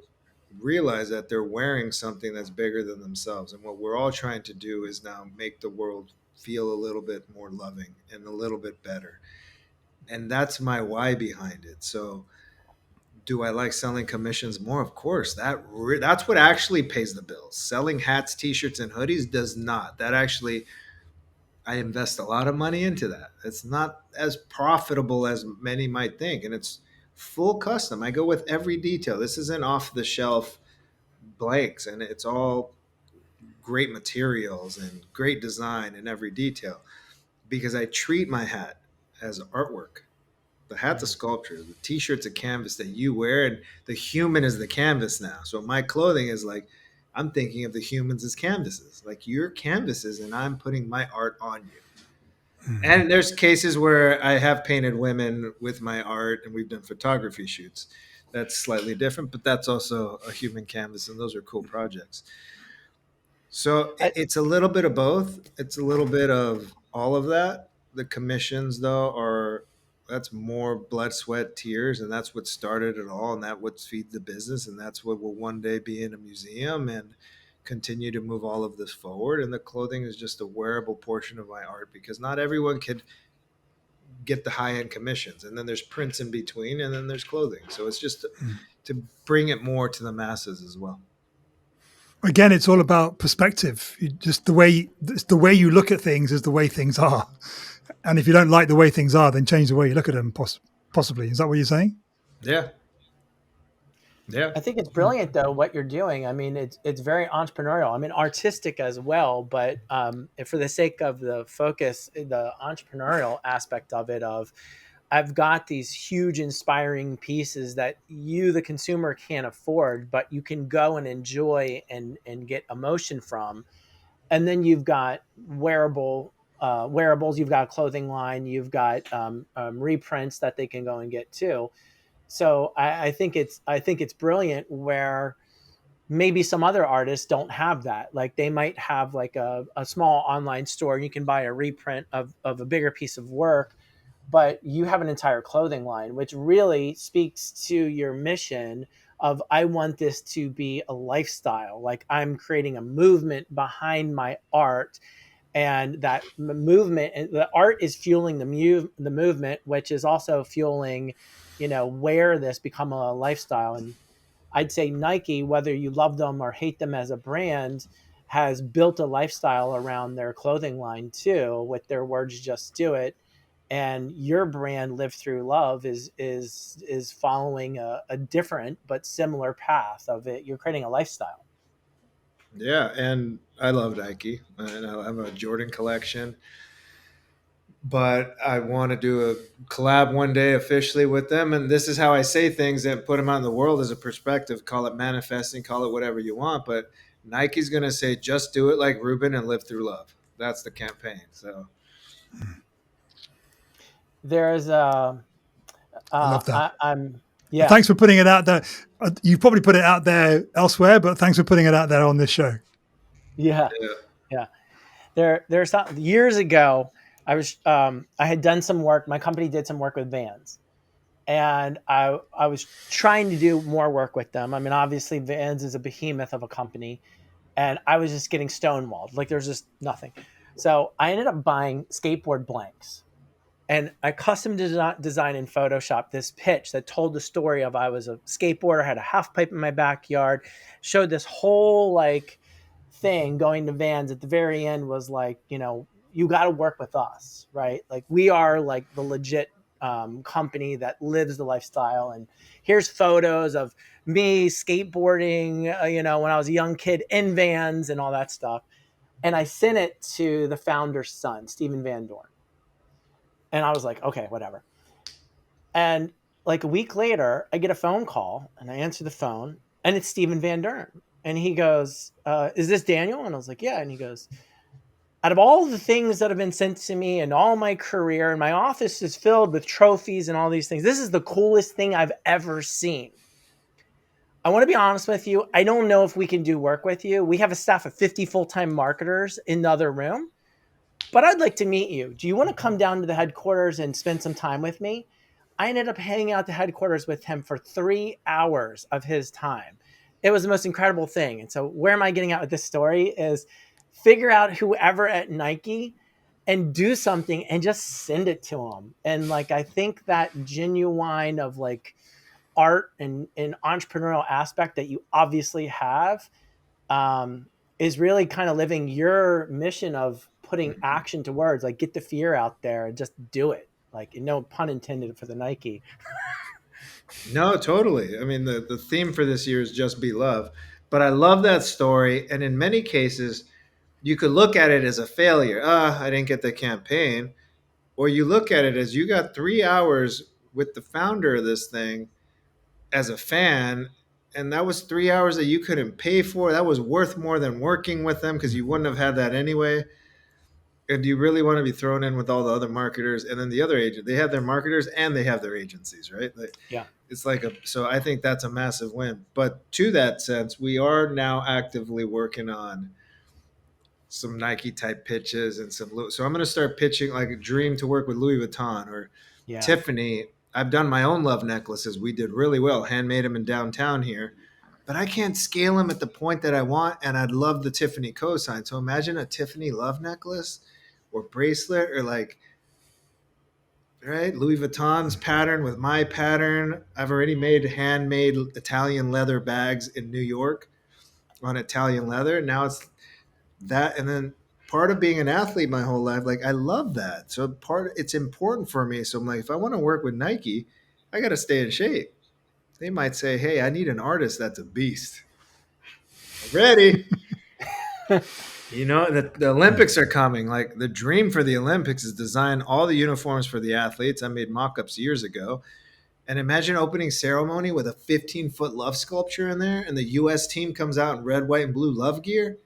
realize that they're wearing something that's bigger than themselves. And what we're all trying to do is now make the world feel a little bit more loving and a little bit better. And that's my why behind it. So do I like selling commissions more? Of course. That's what actually pays the bills. Selling hats, t-shirts, and hoodies does not. That actually, I invest a lot of money into that. It's not as profitable as many might think, and it's full custom. I go with every detail. This isn't off the shelf blanks, and it's all great materials and great design in every detail because I treat my hat as artwork. The hat's a sculpture. The t-shirt's a canvas that you wear, and the human is the canvas now. So my clothing is like, I'm thinking of the humans as canvases, like you're canvases, and I'm putting my art on you. And there's cases where I have painted women with my art, and we've done photography shoots. That's slightly different, but that's also a human canvas, and those are cool projects. So it's a little bit of both. It's a little bit of all of that. The commissions, though, are that's more blood, sweat, tears, and that's what started it all, and that's what feeds the business, and that's what will one day be in a museum and continue to move all of this forward. And the clothing is just a wearable portion of my art because not everyone could get the high end commissions, and then there's prints in between, and then there's clothing. So it's just to bring it more to the masses as well. Again, it's all about perspective. Just it's the way you look at things is the way things are. And if you don't like the way things are, then change the way you look at them. Possibly, is that what you're saying? Yeah. Yeah. I think it's brilliant though what you're doing. I mean, it's very entrepreneurial. I mean, artistic as well, but for the sake of the focus, the entrepreneurial aspect of it, of I've got these huge inspiring pieces that you, the consumer, can't afford, but you can go and enjoy and get emotion from. And then you've got wearables, you've got a clothing line, you've got reprints that they can go and get too. So I think it's brilliant where maybe some other artists don't have that. Like they might have like a small online store. You can buy a reprint of a bigger piece of work, but you have an entire clothing line, which really speaks to your mission of I want this to be a lifestyle. Like I'm creating a movement behind my art, and that movement and the art is fueling the movement, which is also fueling, where this become a lifestyle. And I'd say Nike, whether you love them or hate them as a brand, has built a lifestyle around their clothing line too, with their words, just do it. And your brand, Live Through Love, is following a different but similar path of it. You're creating a lifestyle. Yeah, and I love Nike, and I have a Jordan collection. But I want to do a collab one day officially with them, and this is how I say things and put them out in the world as a perspective. Call it manifesting, call it whatever you want, but Nike's going to say, "Just do it like Ruben and live through love." That's the campaign. So There's I love that. I'm yeah. Thanks for putting it out there. You probably put it out there elsewhere, but thanks for putting it out there on this show. Yeah. yeah, Yeah. There's some years ago, I had done some work. My company did some work with Vans, and I was trying to do more work with them. I mean, obviously Vans is a behemoth of a company, and I was just getting stonewalled. Like there's just nothing. So I ended up buying skateboard blanks, and I custom design in Photoshop this pitch that told the story of I was a skateboarder, had a half pipe in my backyard, showed this whole like thing going to Vans. At the very end was like, you got to work with us, right? Like we are like the legit company that lives the lifestyle. And here's photos of me skateboarding, when I was a young kid in vans and all that stuff. And I sent it to the founder's son, Stephen Van Dorn. And I was like, okay, whatever. And like a week later, I get a phone call and I answer the phone and it's Stephen Van Dorn. And he goes, is this Daniel? And I was like, yeah. And he goes, out of all the things that have been sent to me and all my career, and my office is filled with trophies and all these things, this is the coolest thing I've ever seen. I want to be honest with you. I don't know if we can do work with you. We have a staff of 50 full-time marketers in the other room, but I'd like to meet you. Do you want to come down to the headquarters and spend some time with me? I ended up hanging out at the headquarters with him for 3 hours of his time. It was the most incredible thing. And so where am I getting at with this story is figure out whoever at Nike and do something and just send it to them. And like, I think that genuine of like art and entrepreneurial aspect that you obviously have is really kind of living your mission of putting action to words, like get the fear out there and just do it. Like, no pun intended for the Nike. No, totally. I mean, the theme for this year is just be love. But I love that story. And in many cases, you could look at it as a failure. I didn't get the campaign. Or you look at it as you got 3 hours with the founder of this thing as a fan. And that was 3 hours that you couldn't pay for. That was worth more than working with them because you wouldn't have had that anyway. And do you really want to be thrown in with all the other marketers and then the other agent? They have their marketers and they have their agencies, right? Like, Yeah. it's like so I think that's a massive win. But to that sense, we are now actively working on some Nike type pitches and so I'm going to start pitching like a dream to work with Louis Vuitton or Tiffany. I've done my own love necklaces. We did really well, handmade them in downtown here, but I can't scale them at the point that I want. And I'd love the Tiffany cosign. So imagine a Tiffany love necklace or bracelet or like, right, Louis Vuitton's pattern with my pattern. I've already made handmade Italian leather bags in New York on Italian leather. Now it's that, and then part of being an athlete my whole life, like I love that. So it's important for me. So I'm like, if I want to work with Nike, I got to stay in shape. They might say, hey, I need an artist that's a beast. I'm ready. The Olympics are coming. Like the dream for the Olympics is design all the uniforms for the athletes. I made mock-ups years ago. And imagine opening ceremony with a 15-foot love sculpture in there and the U.S. team comes out in red, white, and blue love gear.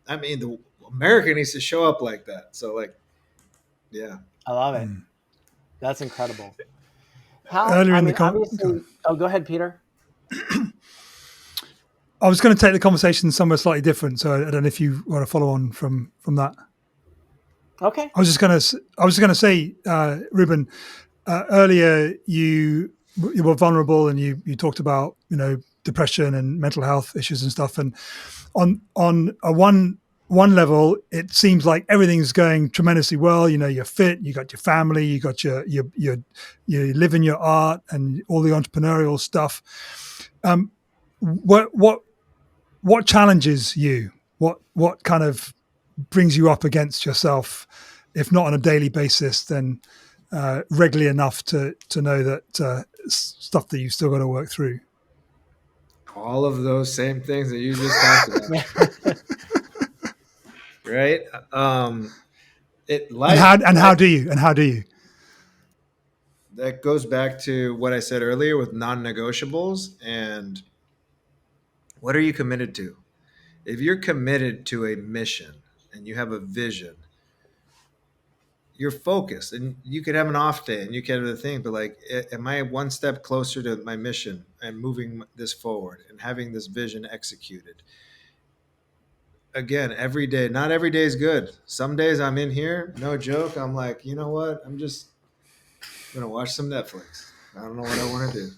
I mean, the America needs to show up like that. So like, yeah. I love it. That's incredible. Go ahead, Peter. I was going to take the conversation somewhere slightly different, so I don't know if you want to follow on from that. Okay. I was just going to say, Ruben, earlier you were vulnerable and you talked about depression and mental health issues and stuff, and on a one level, it seems like everything's going tremendously well. You're fit, you got your family, you got you live in your art and all the entrepreneurial stuff. What challenges you? What kind of brings you up against yourself, if not on a daily basis, then regularly enough to know that stuff that you've still got to work through? All of those same things that you just talked about. Right? How do you? That goes back to what I said earlier with non-negotiables and what are you committed to? If you're committed to a mission and you have a vision, you're focused and you could have an off day and you can have the thing, but like, am I one step closer to my mission and moving this forward and having this vision executed? Again, every day, not every day is good. Some days I'm in here, no joke. I'm like, you know what? I'm just going to watch some Netflix. I don't know what I want to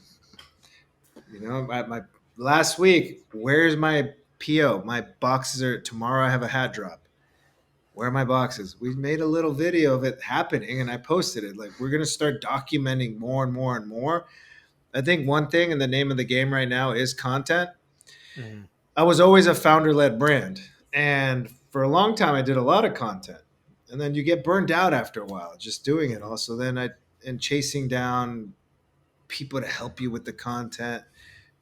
do. My last week, where's my PO? My boxes are tomorrow. I have a hat drop. Where are my boxes? We made a little video of it happening and I posted it. Like we're going to start documenting more and more and more. I think one thing in the name of the game right now is content. Mm-hmm. I was always a founder-led brand. And for a long time, I did a lot of content. And then you get burned out after a while just doing it all. So then and chasing down people to help you with the content,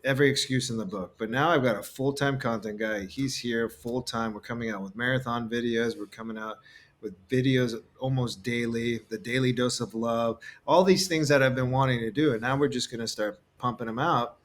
every excuse in the book. But now I've got a full-time content guy. He's here full-time. We're coming out with marathon videos. We're coming out with videos almost daily, the daily dose of love, all these things that I've been wanting to do. And now we're just going to start pumping them out.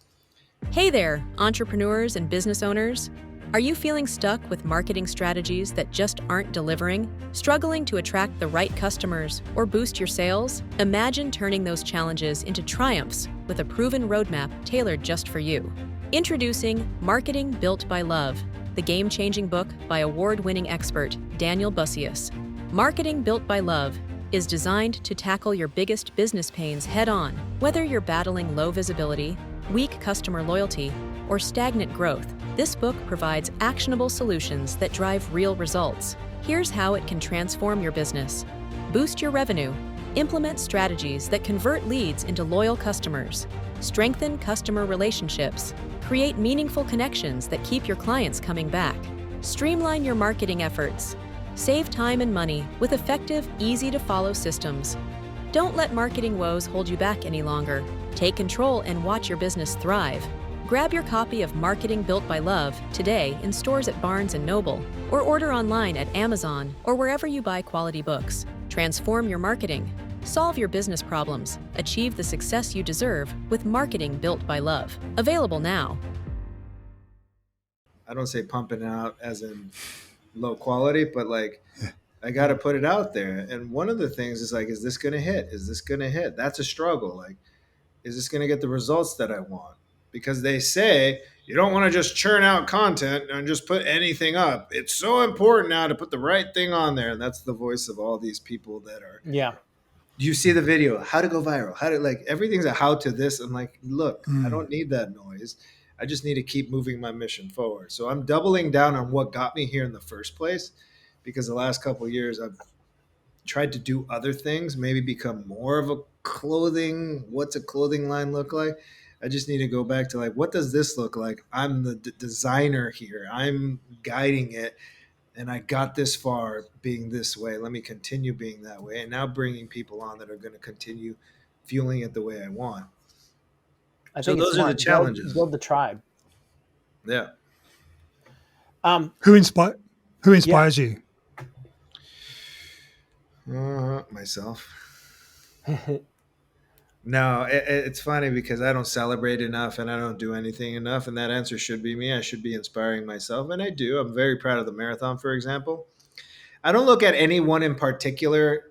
Hey there, entrepreneurs and business owners. Are you feeling stuck with marketing strategies that just aren't delivering? Struggling to attract the right customers or boost your sales? Imagine turning those challenges into triumphs with a proven roadmap tailored just for you. Introducing Marketing Built by Love, the game-changing book by award-winning expert Daniel Bussius. Marketing Built by Love is designed to tackle your biggest business pains head-on, whether you're battling low visibility, weak customer loyalty, or stagnant growth. This book provides actionable solutions that drive real results. Here's how it can transform your business. Boost your revenue. Implement strategies that convert leads into loyal customers. Strengthen customer relationships. Create meaningful connections that keep your clients coming back. Streamline your marketing efforts. Save time and money with effective, easy-to-follow systems. Don't let marketing woes hold you back any longer. Take control and watch your business thrive. Grab your copy of Marketing Built by Love today in stores at Barnes & Noble, or order online at Amazon or wherever you buy quality books. Transform your marketing. Solve your business problems. Achieve the success you deserve with Marketing Built by Love. Available now. I don't say pumping out as in low quality, but like I got to put it out there. And one of the things is like, is this going to hit? Is this going to hit? That's a struggle. Like, is this going to get the results that I want? Because they say you don't want to just churn out content and just put anything up. It's so important now to put the right thing on there. And that's the voice of all these people that are. Yeah. You see the video, how to go viral, how to like everything's a how to this. I'm like, look, I don't need that noise. I just need to keep moving my mission forward. So I'm doubling down on what got me here in the first place, because the last couple of years I've tried to do other things, maybe become more of a what's a clothing line look like? I just need to go back to like, what does this look like? I'm the designer here. I'm guiding it. And I got this far being this way. Let me continue being that way. And now bringing people on that are going to continue fueling it the way I want. I So think it's those are the smart. challenges. Build the tribe. Yeah. Who inspires you? Myself. No, it's funny because I don't celebrate enough and I don't do anything enough. And that answer should be me. I should be inspiring myself. And I do. I'm very proud of the marathon, for example. I don't look at anyone in particular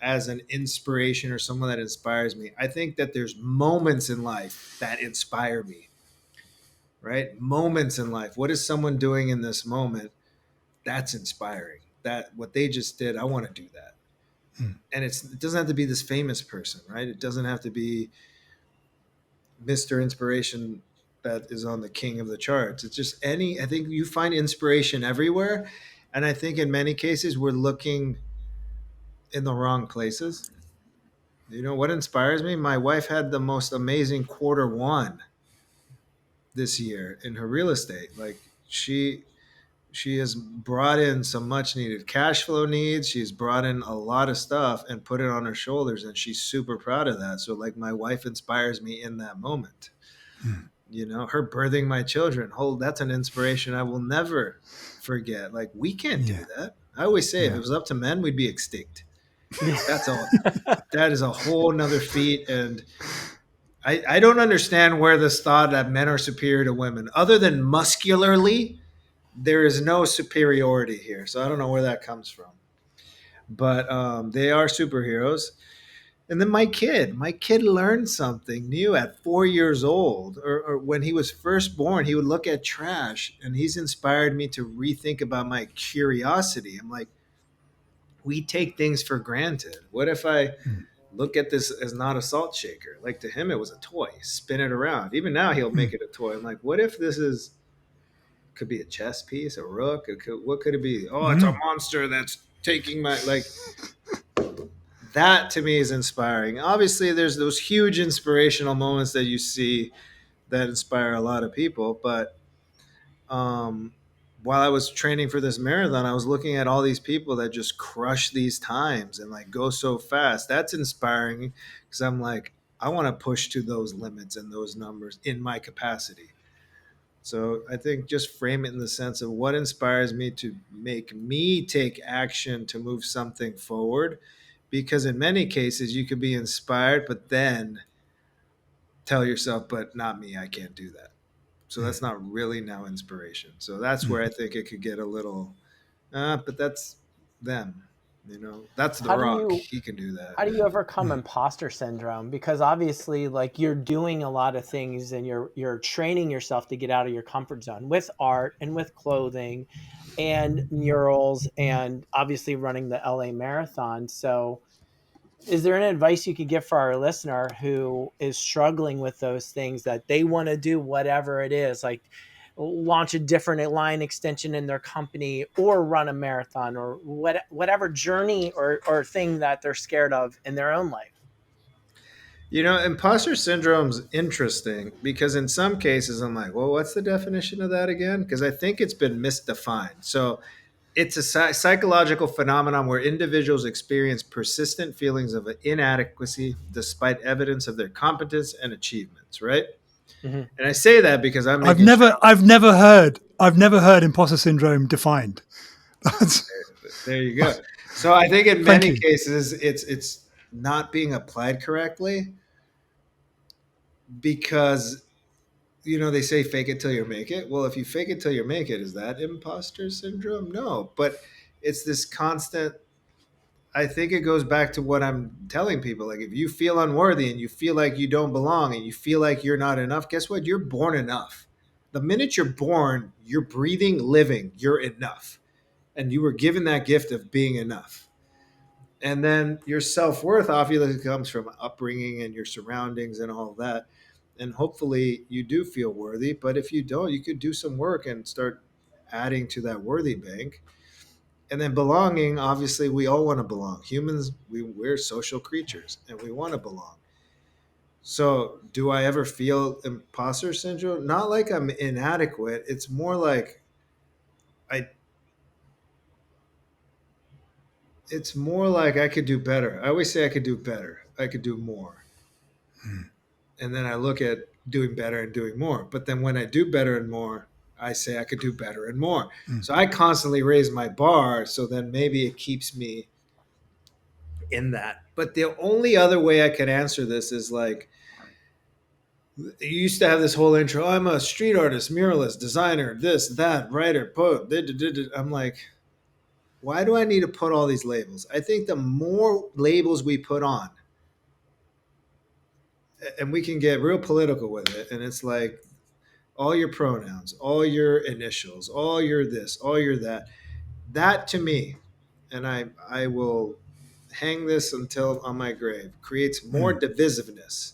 as an inspiration or someone that inspires me. I think that there's moments in life that inspire me, right? Moments in life. What is someone doing in this moment? That's inspiring. That what they just did, I want to do that. And it doesn't have to be this famous person, right? It doesn't have to be Mr. Inspiration that is on the king of the charts. It's just I think you find inspiration everywhere. And I think in many cases we're looking in the wrong places. You know what inspires me? My wife had the most amazing quarter 1 this year in her real estate. Like she has brought in some much needed cash flow needs. She's brought in a lot of stuff and put it on her shoulders, and she's super proud of that. So like my wife inspires me in that moment. You know, her birthing my children, that's an inspiration I will never forget. Like we can't do that. I always say if it was up to men, we'd be extinct. That's all. That is a whole nother feat. And I don't understand where this thought that men are superior to women, other than muscularly, there is no superiority here. So I don't know where that comes from. But they are superheroes. And then my kid learned something new at 4 years old, or when he was first born. He would look at trash, and he's inspired me to rethink about my curiosity. I'm like, we take things for granted. What if I look at this as not a salt shaker? Like to him, it was a toy. Spin it around. Even now, he'll make it a toy. I'm like, what if this could be a chess piece, a rook? What could it be? Oh, it's a monster that's taking my like. That to me is inspiring. Obviously, there's those huge inspirational moments that you see that inspire a lot of people. But while I was training for this marathon, I was looking at all these people that just crush these times and like go so fast. That's inspiring because I'm like, I want to push to those limits and those numbers in my capacity. So I think just frame it in the sense of what inspires me to make me take action to move something forward. Because in many cases, you could be inspired, but then tell yourself, but not me, I can't do that. So that's not really now inspiration. So that's where I think it could get a little, but that's them. That's The How do Rock. you He can do that. how do you overcome imposter syndrome? Because obviously, like, you're doing a lot of things and you're training yourself to get out of your comfort zone with art and with clothing and murals and obviously running the LA Marathon. So is there any advice you could give for our listener who is struggling with those things, that they want to do whatever it is, like launch a different line extension in their company or run a marathon or whatever journey or thing that they're scared of in their own life? Imposter syndrome's interesting because in some cases I'm like, well, what's the definition of that again? Because I think it's been misdefined. So it's a psychological phenomenon where individuals experience persistent feelings of inadequacy despite evidence of their competence and achievements, right? Mhm. And I say that because I'm I've making never, I've never heard, I've never heard imposter syndrome defined. That's, there you go. So I think in thank many you. cases it's not being applied correctly because they say fake it till you make it. Well, if you fake it till you make it, is that imposter syndrome? No, but it's this constant. I think it goes back to what I'm telling people. Like, if you feel unworthy and you feel like you don't belong and you feel like you're not enough, guess what? You're born enough. The minute you're born, you're breathing, living, you're enough. And you were given that gift of being enough. And then your self worth obviously comes from upbringing and your surroundings and all of that. And hopefully you do feel worthy. But if you don't, you could do some work and start adding to that worthy bank. And then belonging, obviously, we all want to belong. Humans, we're social creatures and we want to belong. So, do I ever feel imposter syndrome? Not like I'm inadequate. It's more like I. It's more like I could do better. I always say I could do better. I could do more. And then I look at doing better and doing more. But then when I do better and more, I say I could do better and more. So I constantly raise my bar. So then maybe it keeps me in that. But the only other way I could answer this is like, you used to have this whole intro. Oh, I'm a street artist, muralist, designer, this, that, writer, poet. I'm like, why do I need to put all these labels? I think the more labels we put on, and we can get real political with it, and it's like all your pronouns, all your initials, all your this, all your that. That to me, and I will hang this until on my grave, creates more divisiveness.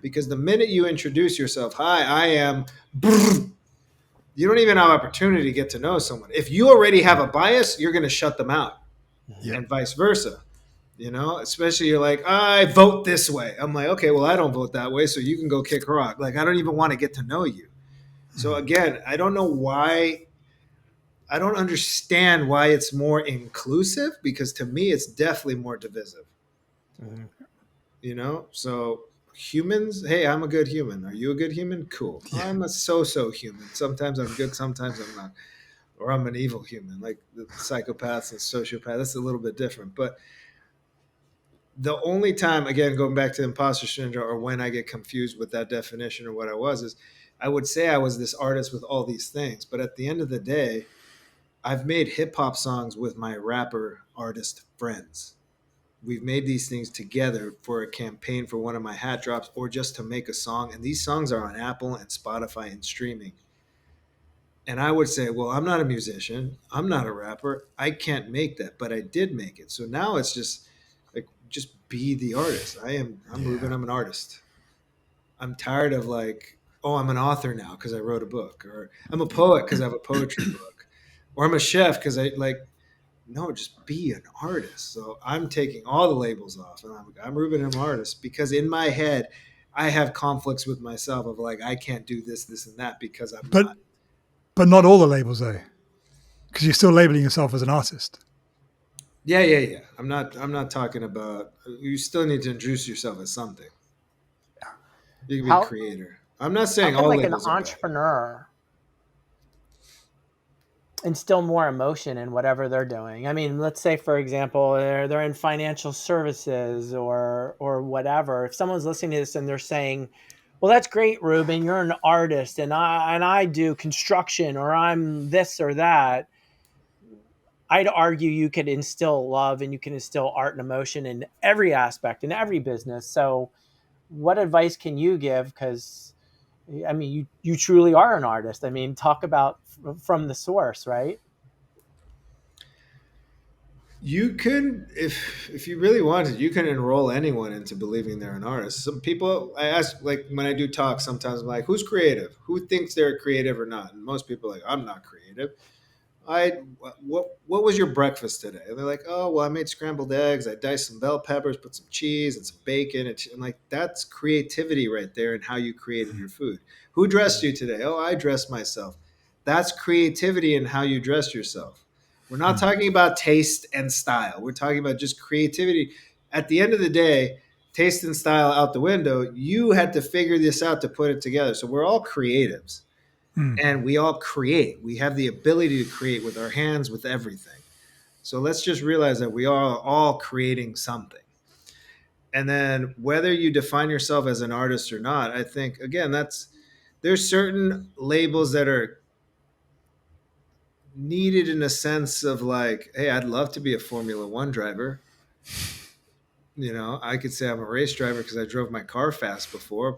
Because the minute you introduce yourself, hi, I am, you don't even have opportunity to get to know someone. If you already have a bias, you're going to shut them out, Yeah. and vice versa. Especially you're like, I vote this way. I'm like, okay, well, I don't vote that way, so you can go kick rock. Like, I don't even want to get to know you. So again, I don't know why. I don't understand why it's more inclusive because to me, it's definitely more divisive. Mhm. So humans, hey, I'm a good human. Are you a good human? Cool. Yeah. I'm a so-so human. Sometimes I'm good, sometimes I'm not. Or I'm an evil human, like the psychopaths and sociopaths. That's a little bit different. But the only time, again, going back to imposter syndrome or when I get confused with that definition or what I was, is I would say I was this artist with all these things. But at the end of the day, I've made hip hop songs with my rapper artist friends. We've made these things together for a campaign for one of my hat drops or just to make a song. And these songs are on Apple and Spotify and streaming. And I would say, well, I'm not a musician. I'm not a rapper. I can't make that, but I did make it. So now it's just like, just be the artist. I'm Yeah. Ruben. I'm an artist. I'm tired of like, oh, I'm an author now because I wrote a book, or I'm a poet because I have a poetry book, or I'm a chef because I like, no, just be an artist. So I'm taking all the labels off and I'm Ruben, I'm an artist because in my head, I have conflicts with myself of like, I can't do this, this, and that because I'm But not. but not all the labels though. Because you're still labeling yourself as an artist. Yeah. I'm not talking about. You still need to introduce yourself as something. You can be How creator. I'm not how saying can all like an labels are bad. entrepreneur instill more emotion in whatever they're doing? I mean, let's say for example, they're in financial services or whatever. If someone's listening to this and they're saying, "Well, that's great, Ruben. You're an artist, and I do construction, or I'm this or that." I'd argue you could instill love and you can instill art and emotion in every aspect in every business. So, what advice can you give? Because I mean, you truly are an artist. I mean, talk about from the source, right? You could, if you really wanted, you can enroll anyone into believing they're an artist. Some people, I ask, like when I do talks, sometimes I'm like, "Who's creative? Who thinks they're creative or not?" And most people are like, "I'm not creative." What was your breakfast today? And they're like, "Oh, well, I made scrambled eggs. I diced some bell peppers, put some cheese and some bacon." And like, that's creativity right there and how you created your food. Who dressed you today? Oh, I dressed myself. That's creativity in how you dress yourself. We're not talking about taste and style. We're talking about just creativity. At the end of the day, taste and style out the window. You had to figure this out to put it together. So we're all creatives and we all create. We have the ability to create with our hands, with everything. So let's just realize that we are all creating something. And then whether you define yourself as an artist or not, I think again there's certain labels that are needed in a sense of like, hey, I'd love to be a Formula One driver. I could say I'm a race driver because I drove my car fast before,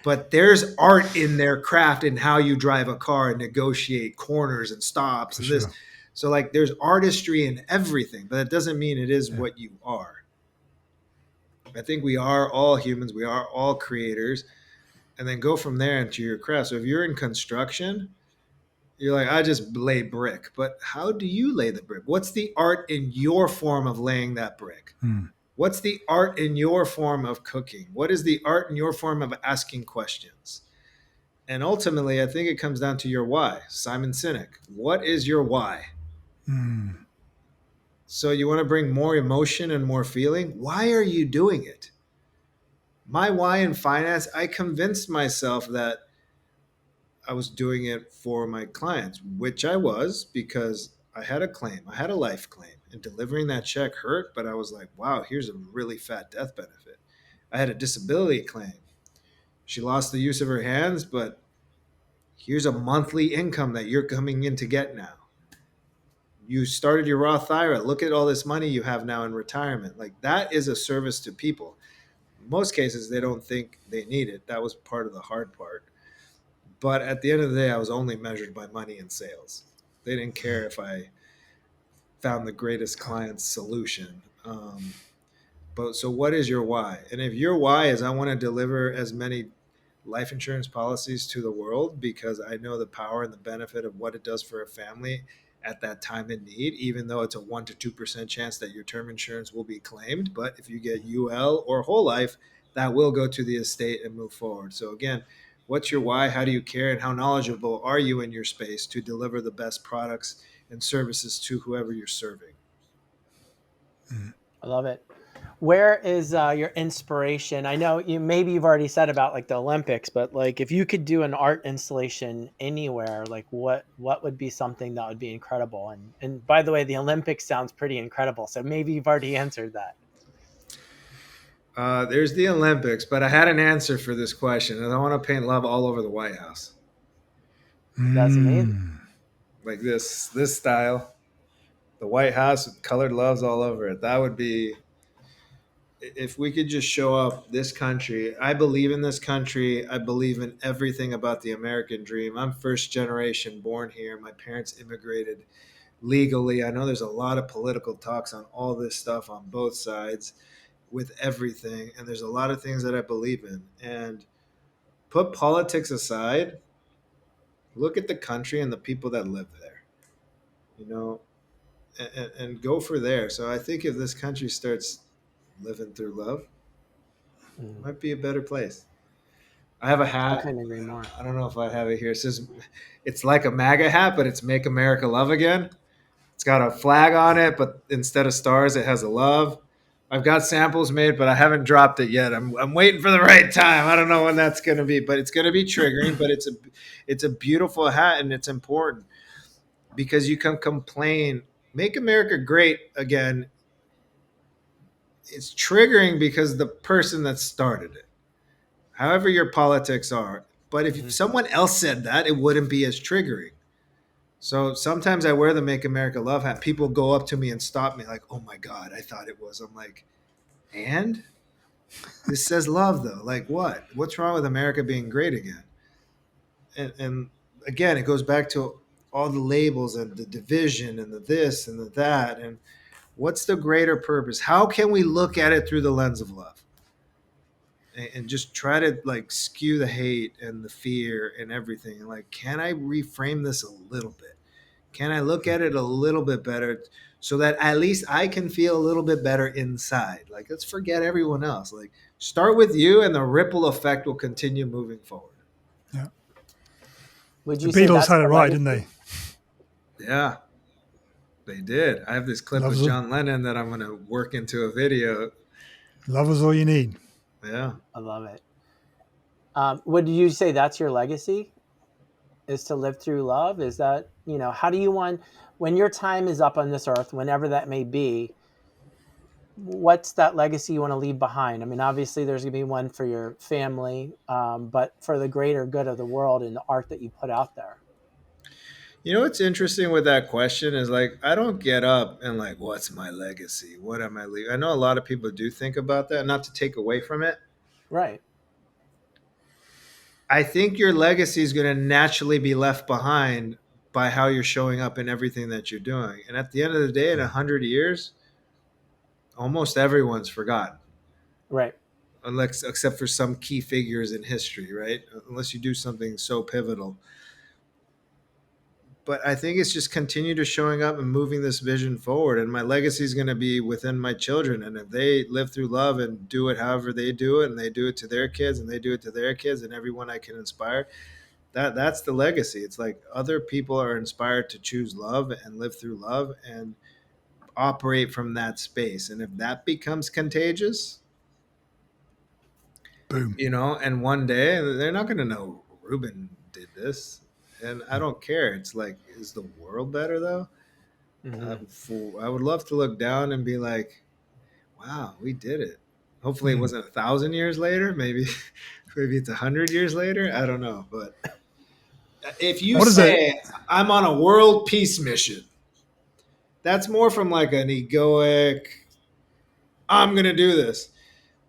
but there's art in their craft and how you drive a car and negotiate corners and stops For and this. sure. So like there's artistry in everything, but that doesn't mean it is Yeah. what you are. I think we are all humans, we are all creators, and then go from there into your craft. So if you're in construction, you're like, I just lay brick. But how do you lay the brick? What's the art in your form of laying that brick? What's the art in your form of cooking? What is the art in your form of asking questions? And ultimately, I think it comes down to your why. Simon Sinek, what is your why? So you want to bring more emotion and more feeling? Why are you doing it? My why in finance, I convinced myself that I was doing it for my clients, which I was because I had a claim, I had a life claim, and delivering that check hurt. But I was like, wow, here's a really fat death benefit. I had a disability claim. She lost the use of her hands, but here's a monthly income that you're coming in to get now. You started your Roth IRA. Look at all this money you have now in retirement. Like that is a service to people. In most cases, they don't think they need it. That was part of the hard part. But at the end of the day, I was only measured by money and sales. They didn't care if I found the greatest client's solution. But so, what is your why? And if your why is I want to deliver as many life insurance policies to the world because I know the power and the benefit of what it does for a family at that time in need, even though it's a 1% to 2% chance that your term insurance will be claimed. But if you get UL or whole life, that will go to the estate and move forward. So, again, what's your why? How do you care? And how knowledgeable are you in your space to deliver the best products and services to whoever you're serving? I love it. Where is your inspiration? I know you've already said about like the Olympics, but like if you could do an art installation anywhere, like what would be something that would be incredible? And by the way, the Olympics sounds pretty incredible, so maybe you've already answered that. There's the Olympics, but I had an answer for this question, and I want to paint love all over the White House, That's amazing. like this style, the White House with colored loves all over it. That would be if we could just show up this country. I believe in this country. I believe in everything about the American dream. I'm first generation born here. My parents immigrated legally. I know there's a lot of political talks on all this stuff on both sides with everything, and there's a lot of things that I believe in. And put politics aside, look at the country and the people that live there, you know, and go for there. So I think if this country starts living through love, it Mm. might be a better place. I have a I hat. couldn't agree more. I don't know if I have it here. It says it's like a MAGA hat, but it's Make America Love Again. It's got a flag on it, but instead of stars, it has a love. I've got samples made, but I haven't dropped it yet. I'm waiting for the right time. I don't know when that's going to be, but it's going to be triggering. But it's a beautiful hat, and it's important because you can complain. Make America Great Again. It's triggering because the person that started it, however your politics are. But if someone else said that, it wouldn't be as triggering. So sometimes I wear the Make America Love hat. People go up to me and stop me like, "Oh my God, I thought it was." I'm like, and this says love though. Like what? What's wrong with America being great again? And again, it goes back to all the labels and the division and the this and the that. And what's the greater purpose? How can we look at it through the lens of love? And just try to like skew the hate and the fear and everything. And like, can I reframe this a little bit? Can I look at it a little bit better so that at least I can feel a little bit better inside? Like, let's forget everyone else. Like, start with you, and the ripple effect will continue moving forward. Yeah. Would The you say Beatles that's had it the right, legacy? didn't they? Yeah, they did. I have this clip Love with is, John Lennon that I'm going to work into a video. love is all you need. Yeah. I love it. Would you say that's your legacy? Is to live through love? Is that, how do you want, when your time is up on this earth, whenever that may be, what's that legacy you want to leave behind? I mean, obviously there's going to be one for your family, but for the greater good of the world and the art that you put out there. You know what's interesting with that question is like, I don't get up and like, what's my legacy? What am I leaving? I know a lot of people do think about that, not to take away from it. Right. I think your legacy is going to naturally be left behind by how you're showing up in everything that you're doing. And at the end of the day, in 100 years, almost everyone's forgotten, Right. unless except for some key figures in history, right? Unless you do something so pivotal. But I think it's just continue to showing up and moving this vision forward. And my legacy is going to be within my children. And if they live through love and do it however they do it, and they do it to their kids, and they do it to their kids, and everyone I can inspire, that's the legacy. It's like other people are inspired to choose love and live through love and operate from that space. And if that becomes contagious, Boom. and one day they're not going to know Ruben did this. And I don't care. It's like, is the world better though? I would love to look down and be like, wow, we did it. Hopefully it wasn't 1,000 years later. Maybe, maybe it's 100 years later. I don't know. But if you What is it? say I'm on a world peace mission, that's more from like an egoic, I'm going to do this.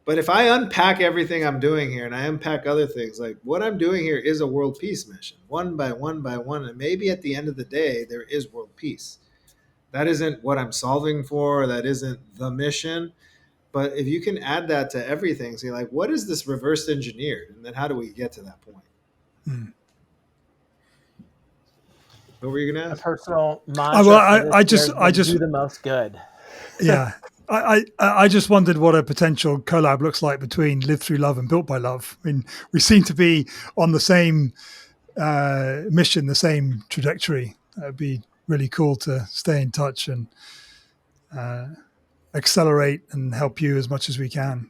But if I unpack everything I'm doing here and I unpack other things, like what I'm doing here is a world peace mission, one by one by one. And maybe at the end of the day, there is world peace. That isn't what I'm solving for. That isn't the mission. But if you can add that to everything, say like, what is this reverse engineered? And then how do we get to that point? What were you going to A ask? personal Well, mantra. I just do the most good. yeah. I just wondered what a potential collab looks like between Live Through Love and Built by Love. I mean, we seem to be on the same mission, the same trajectory. It'd be really cool to stay in touch and accelerate and help you as much as we can.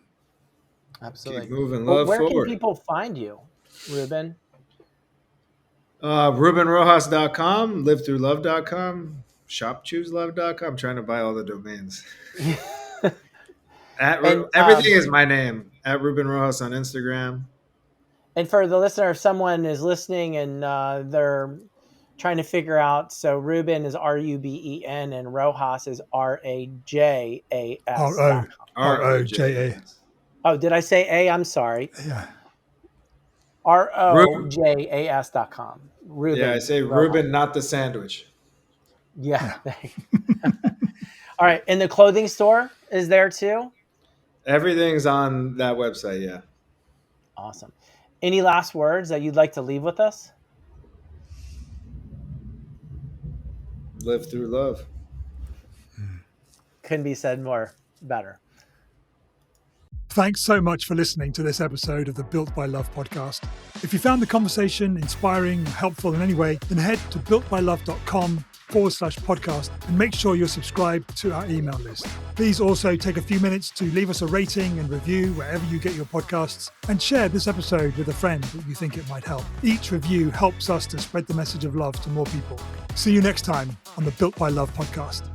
Absolutely. Keep moving Well, love where can forward. people find you, Ruben? RubenRojas.com, livethroughlove.com, shopchooselove.com. I'm trying to buy all the domains. And Everything is my name. At Ruben Rojas on Instagram. and for the listener, if someone is listening and they're trying to figure out, so Ruben is Ruben and Rojas is Rajas. ROJAS. Oh, did I say A? I'm sorry. Yeah. ROJAS.com. Ruben. Yeah, I say Rojas. Ruben, not the sandwich. Yeah. All right. And the clothing store is there too? Everything's on that website, yeah. Awesome. Any last words that you'd like to leave with us? Live through love. Couldn't be said more better. Thanks so much for listening to this episode of the Built by Love podcast. If you found the conversation inspiring or helpful in any way, then head to builtbylove.com/podcast and make sure you're subscribed to our email list. Please also take a few minutes to leave us a rating and review wherever you get your podcasts, and share this episode with a friend that you think it might help. Each review helps us to spread the message of love to more people. See you next time on the Built by Love podcast.